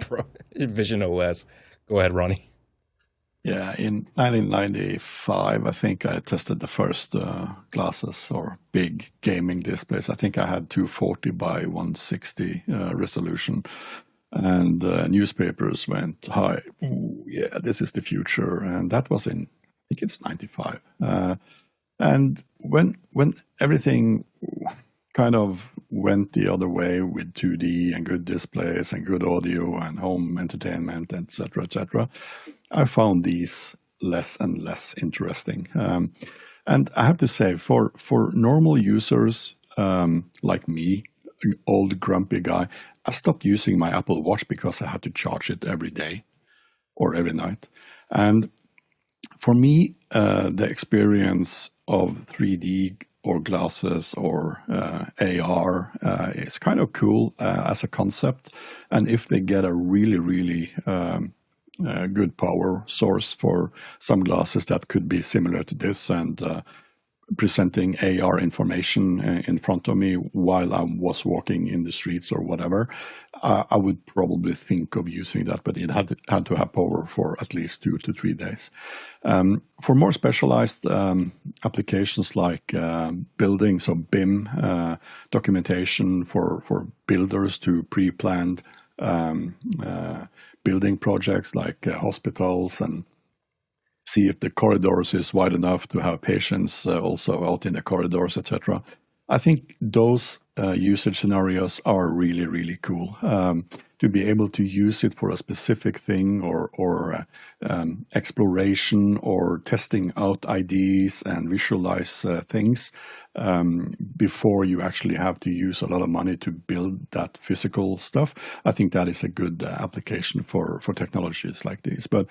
OS. Go ahead, Ronnie. Yeah, in 1995, I think I tested the first glasses or big gaming displays. I think I had 240 by 160 resolution, and newspapers went, "Hi, ooh, yeah, this is the future," and that was in, I think it's 95. And when everything kind of went the other way with 2D and good displays and good audio and home entertainment, etc., I found these less and less interesting. And I have to say, for normal users like me, an old grumpy guy, I stopped using my Apple Watch because I had to charge it every day or every night. And for me, the experience of 3D or glasses or AR is kind of cool as a concept. And if they get a really, really good power source for some glasses that could be similar to this and presenting AR information in front of me while I was walking in the streets or whatever, I would probably think of using that, but it had to have power for at least 2 to 3 days. For more specialized applications like building, so BIM, documentation for builders to pre-planned building projects like hospitals, and see if the corridors is wide enough to have patients also out in the corridors, etc. I think those usage scenarios are really, really cool. To be able to use it for a specific thing or exploration or testing out ideas and visualize things before you actually have to use a lot of money to build that physical stuff. I think that is a good application for technologies like these. But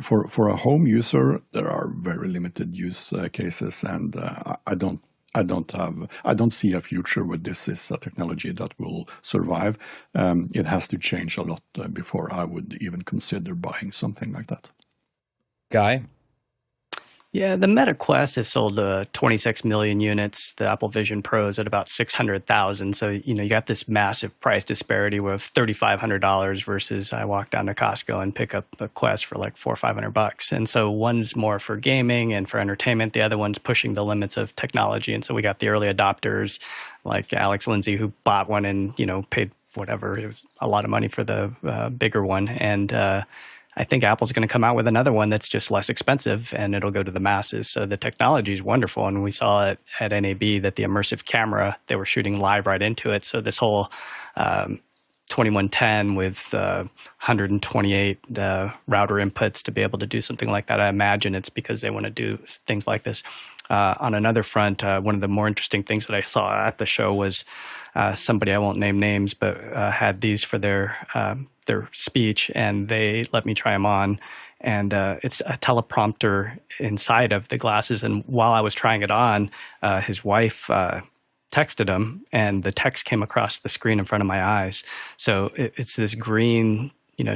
for a home user, there are very limited use cases, and I don't see a future where this is a technology that will survive. It has to change a lot before I would even consider buying something like that. Guy? Yeah, the Meta Quest has sold 26 million units. The Apple Vision Pro is at about 600,000. So, you got this massive price disparity of $3,500 versus I walk down to Costco and pick up a Quest for like $400 or $500. And so one's more for gaming and for entertainment. The other one's pushing the limits of technology. And so we got the early adopters like Alex Lindsay, who bought one and, paid whatever. It was a lot of money for the bigger one. And I think Apple's going to come out with another one that's just less expensive, and it'll go to the masses. So the technology is wonderful, and we saw it at NAB that the immersive camera, they were shooting live right into it. So this whole 2110 with 128 router inputs to be able to do something like that, I imagine it's because they want to do things like this. On another front, one of the more interesting things that I saw at the show was somebody, I won't name names, but had these for their speech, and they let me try them on. And it's a teleprompter inside of the glasses. And while I was trying it on, his wife texted him, and the text came across the screen in front of my eyes. So it's this green,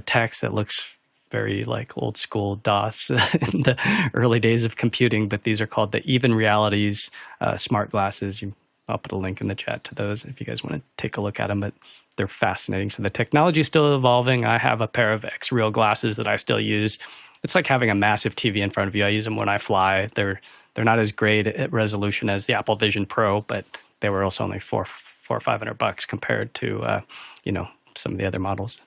text that looks very like old school DOS in the early days of computing, but these are called the Even Realities smart glasses. I'll put a link in the chat to those if you guys want to take a look at them, but they're fascinating. So the technology is still evolving. I have a pair of X-Real glasses that I still use. It's like having a massive TV in front of you. I use them when I fly. They're not as great at resolution as the Apple Vision Pro, but they were also only $400 or $500 compared to some of the other models.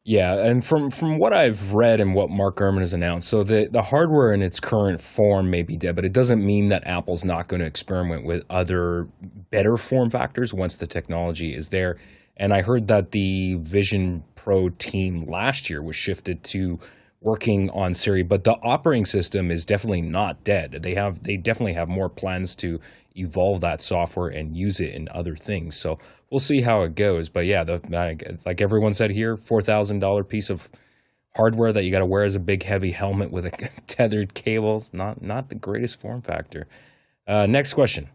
Yeah, and from what I've read and what Mark Gurman has announced, so the hardware in its current form may be dead, but it doesn't mean that Apple's not going to experiment with other better form factors once the technology is there. And I heard that the Vision Pro team last year was shifted to working on Siri, but the operating system is definitely not dead. They definitely have more plans to evolve that software and use it in other things. So we'll see how it goes. But yeah, like everyone said here, $4,000 piece of hardware that you got to wear as a big heavy helmet with a tethered cables. Not the greatest form factor. Next question.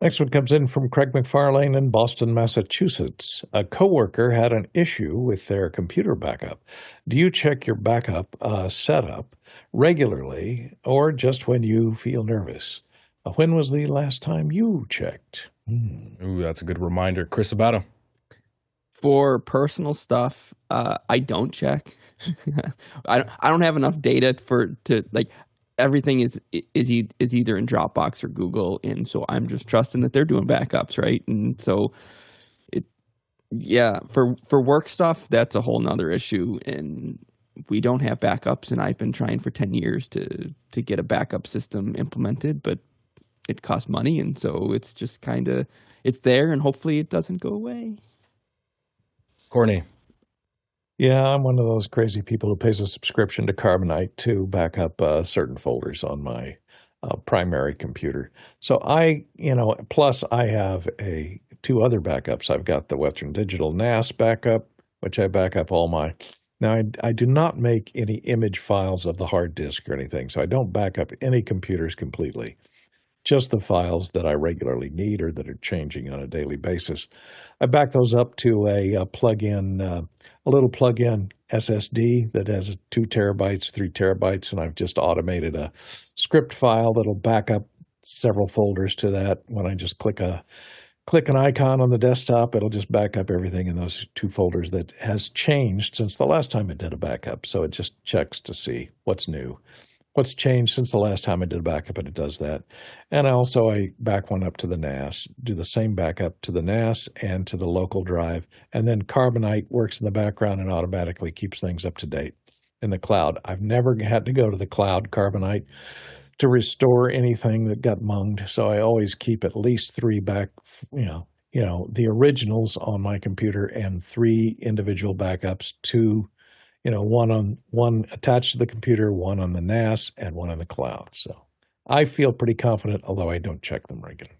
Next one comes in from Craig McFarlane in Boston, Massachusetts. A coworker had an issue with their computer backup. Do you check your backup setup regularly or just when you feel nervous? When was the last time you checked? Ooh, that's a good reminder. Chris Abato. For personal stuff, I don't check. I don't have enough data to like everything is either in Dropbox or Google, and so I'm just trusting that they're doing backups, right? And so for work stuff, that's a whole nother issue, and we don't have backups, and I've been trying for 10 years to get a backup system implemented, but it costs money, and so it's just kind of it's there, and hopefully it doesn't go away. Courtney. Yeah, I'm one of those crazy people who pays a subscription to Carbonite to back up certain folders on my primary computer. So plus I have two other backups. I've got the Western Digital NAS backup, which I back up all my. Now, I do not make any image files of the hard disk or anything, so I don't back up any computers completely. Just the files that I regularly need or that are changing on a daily basis. I back those up to a little plug-in SSD that has 2 terabytes, 3 terabytes, and I've just automated a script file that'll back up several folders to that. When I just click an icon on the desktop, it'll just back up everything in those 2 folders that has changed since the last time it did a backup. So it just checks to see what's new. What's changed since the last time I did a backup, and it does that. And I back one up to the NAS, do the same backup to the NAS and to the local drive, and then Carbonite works in the background and automatically keeps things up to date in the cloud. I've never had to go to the cloud Carbonite to restore anything that got munged, so I always keep at least 3 back, the originals on my computer and 3 individual backups, 2 one attached to the computer, 1 on the NAS, and 1 on the cloud. So I feel pretty confident, although I don't check them regularly.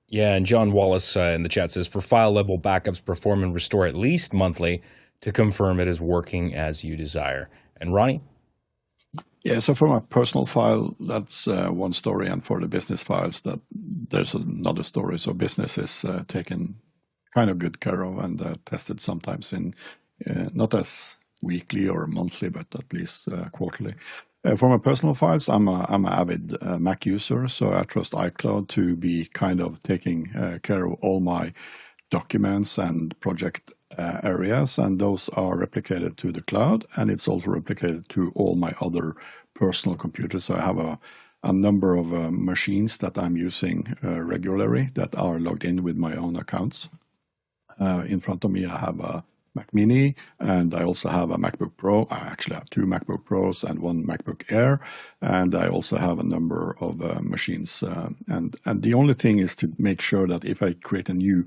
Yeah, and John Wallace in the chat says, for file level backups, perform and restore at least monthly to confirm it is working as you desire. And Ronnie? Yeah, so for my personal file, that's one story, and for the business files, there's another story. So business is taken kind of good care of and tested sometimes in not as weekly or monthly, but at least quarterly. For my personal files, I'm an avid Mac user, so I trust iCloud to be kind of taking care of all my documents and project areas, and those are replicated to the cloud, and it's also replicated to all my other personal computers. So I have a number of machines that I'm using regularly that are logged in with my own accounts. In front of me, I have a Mac Mini, and I also have a MacBook Pro. I actually have 2 MacBook Pros and 1 MacBook Air, and I also have a number of machines. And the only thing is to make sure that if I create a new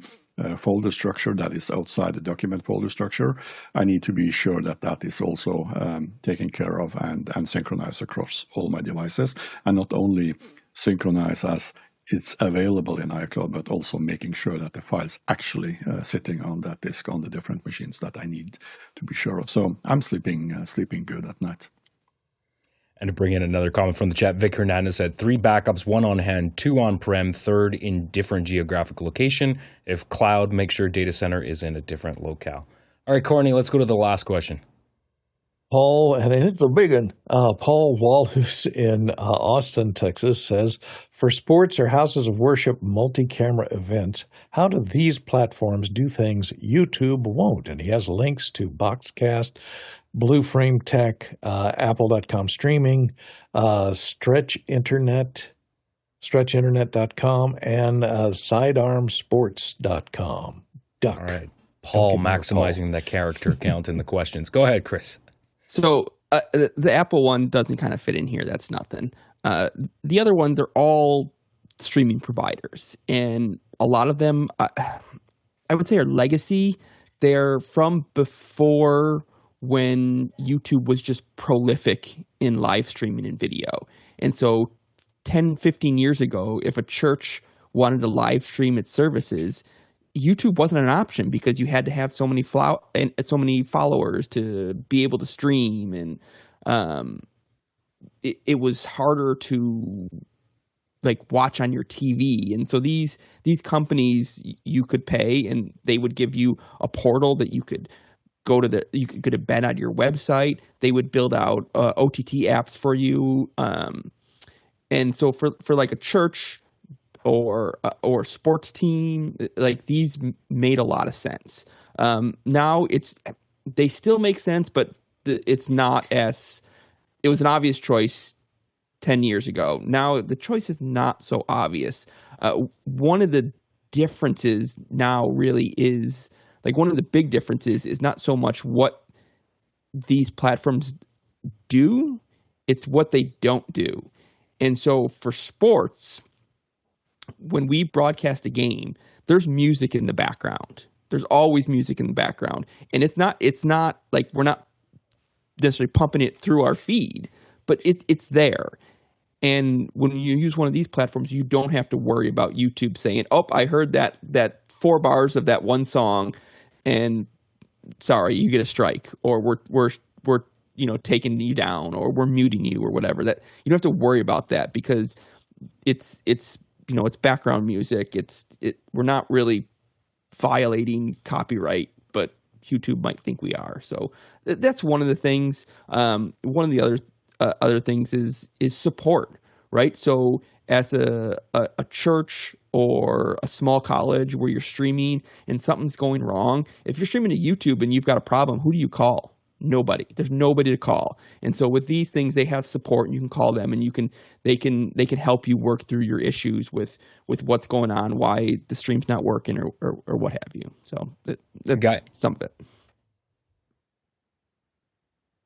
folder structure that is outside the document folder structure, I need to be sure that that is also taken care of and synchronized across all my devices, and not only synchronize as it's available in iCloud, but also making sure that the file's actually sitting on that disk on the different machines that I need to be sure of. So I'm sleeping good at night. And to bring in another comment from the chat, Vic Hernandez said 3 backups, 1 on hand, 2 on-prem, 3rd in different geographic location. If cloud, make sure data center is in a different locale. All right, Courtney, let's go to the last question. Paul, and it's a big one. Paul Walhus in Austin, Texas says, for sports or houses of worship multi-camera events, how do these platforms do things YouTube won't? And he has links to Boxcast, Blue Frame Tech, Apple.com streaming, stretchinternet.com, and sidearmsports.com. Duck. All right. Paul maximizing the character count in the questions. Go ahead, Chris. So the Apple one doesn't kind of fit in here. That's nothing. The other one, they're all streaming providers. And a lot of them, I would say, are legacy. They're from before when YouTube was just prolific in live streaming and video. And so 10, 15 years ago, if a church wanted to live stream its services, YouTube wasn't an option because you had to have so many followers to be able to stream, and it was harder to watch on your TV. And so these companies, you could pay, and they would give you a portal that you could go to you could embed on your website. They would build out OTT apps for you, and so for like a church, or sports team. Like these made a lot of sense. Now they still make sense, but it's not as it was an obvious choice 10 years ago. Now the choice is not so obvious. One of the differences now really is like one of the big differences is not so much what these platforms do, it's what they don't do. And so for sports, when we broadcast a game, there's music in the background. There's always music in the background. And it's not like we're not necessarily pumping it through our feed, but it's there. And when you use one of these platforms, you don't have to worry about YouTube saying, "Oh, I heard that 4 bars of that one song, and sorry, you get a strike," or we're taking you down, or we're muting you, or whatever. That you don't have to worry about that because it's background music. We're not really violating copyright, but YouTube might think we are. So that's one of the things. One of the other things is support, right? So as a church or a small college where you're streaming and something's going wrong, if you're streaming to YouTube and you've got a problem, who do you call? Nobody. There's nobody to call. And so with these things, they have support, and you can call them, and they can help you work through your issues with what's going on, why the stream's not working, or what have you. So that's some of it.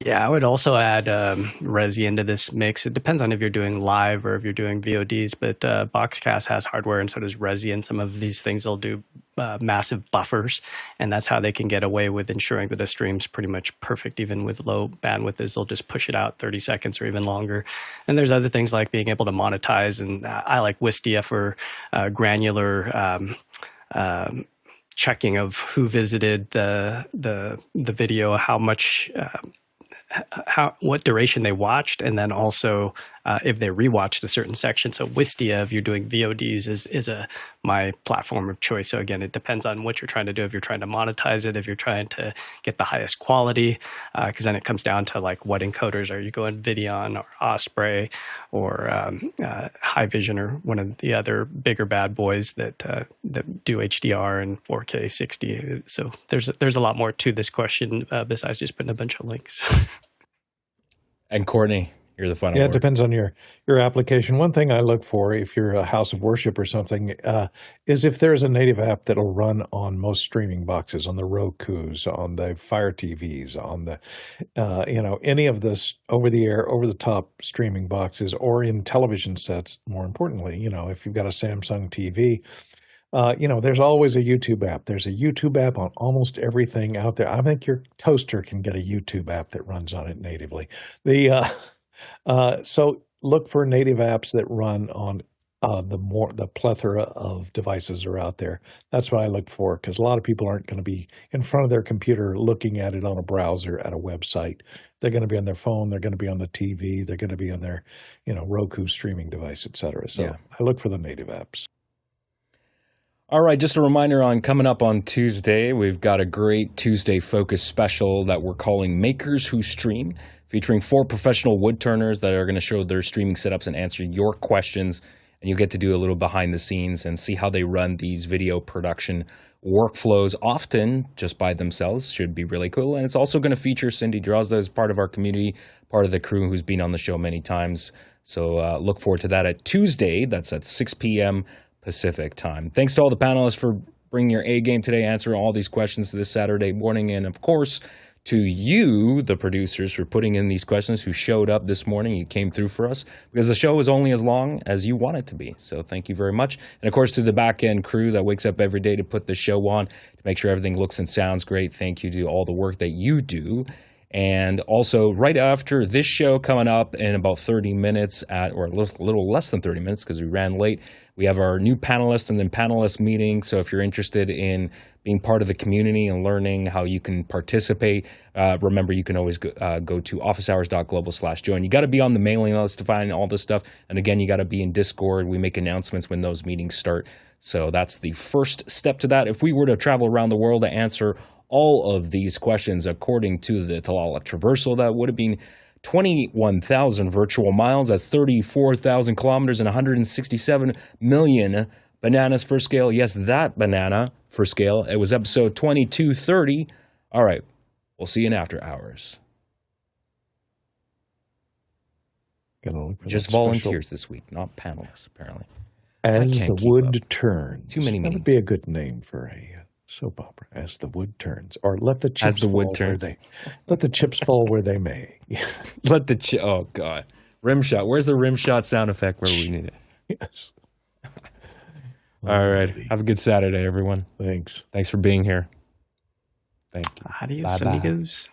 Yeah, I would also add Resi into this mix. It depends on if you're doing live or if you're doing VODs, but Boxcast has hardware, and so does Resi, and some of these things will do massive buffers, and that's how they can get away with ensuring that a stream's pretty much perfect, even with low bandwidth, is they'll just push it out 30 seconds or even longer. And there's other things like being able to monetize, and I like Wistia for granular checking of who visited the video, how much what duration they watched, and then also if they rewatched a certain section. So Wistia, if you're doing VODs, is my platform of choice. So again, it depends on what you're trying to do. If you're trying to monetize it, if you're trying to get the highest quality, because then it comes down to like what encoders are you going, Videon or Osprey or High Vision or one of the other bigger bad boys that do HDR and 4K 60. So there's a lot more to this question besides just putting a bunch of links. And Courtney, you're the final word. It depends on your application. One thing I look for if you're a house of worship or something is if there's a native app that'll run on most streaming boxes, on the Rokus, on the Fire TVs, on the any of this over-the-air, over-the-top streaming boxes, or in television sets. More importantly, if you've got a Samsung TV. There's always a YouTube app. There's a YouTube app on almost everything out there. I think your toaster can get a YouTube app that runs on it natively. So look for native apps that run on the plethora of devices that are out there. That's what I look for, because a lot of people aren't going to be in front of their computer looking at it on a browser at a website. They're going to be on their phone. They're going to be on the TV. They're going to be on their Roku streaming device, et cetera. So yeah. I look for the native apps. All right, just a reminder on coming up on Tuesday, we've got a great Tuesday Focus special that we're calling Makers Who Stream, featuring 4 professional woodturners that are going to show their streaming setups and answer your questions. And you'll get to do a little behind the scenes and see how they run these video production workflows, often just by themselves. Should be really cool. And it's also going to feature Cindy Drozda as part of our community, part of the crew who's been on the show many times. So look forward to that at Tuesday. That's at 6 p.m. Pacific time. Thanks to all the panelists for bringing your A game today, answering all these questions this Saturday morning. And of course, to you, the producers, for putting in these questions who showed up this morning. You came through for us because the show is only as long as you want it to be. So thank you very much. And of course, to the back end crew that wakes up every day to put the show on, to make sure everything looks and sounds great. Thank you to all the work that you do. And also, right after this show coming up in about 30 minutes, or a little less than 30 minutes because we ran late, we have our new panelist and then panelist meeting. So if you're interested in being part of the community and learning how you can participate, remember you can always go to officehours.global/join. You got to be on the mailing list to find all this stuff. And again, you got to be in Discord. We make announcements when those meetings start. So that's the first step to that. If we were to travel around the world to answer all of these questions according to the Talala traversal, that would have been 21,000 virtual miles. That's 34,000 kilometers and 167 million bananas for scale. Yes, that banana for scale. It was episode 2230. All right, we'll see you in after hours. Just volunteers this week, not panelists, apparently. As the Wood Turns. Too many That meetings. would be a good name for a soap opera. As the Wood Turns, or let the chips As the Wood fall Turns. let the chips fall where they may. Let the oh god, rim shot. Where's the rim shot sound effect where we need it? Yes. All right, have a good Saturday, everyone. Thanks. Thanks for being here. Thank you. Adios, Bye-bye. amigos.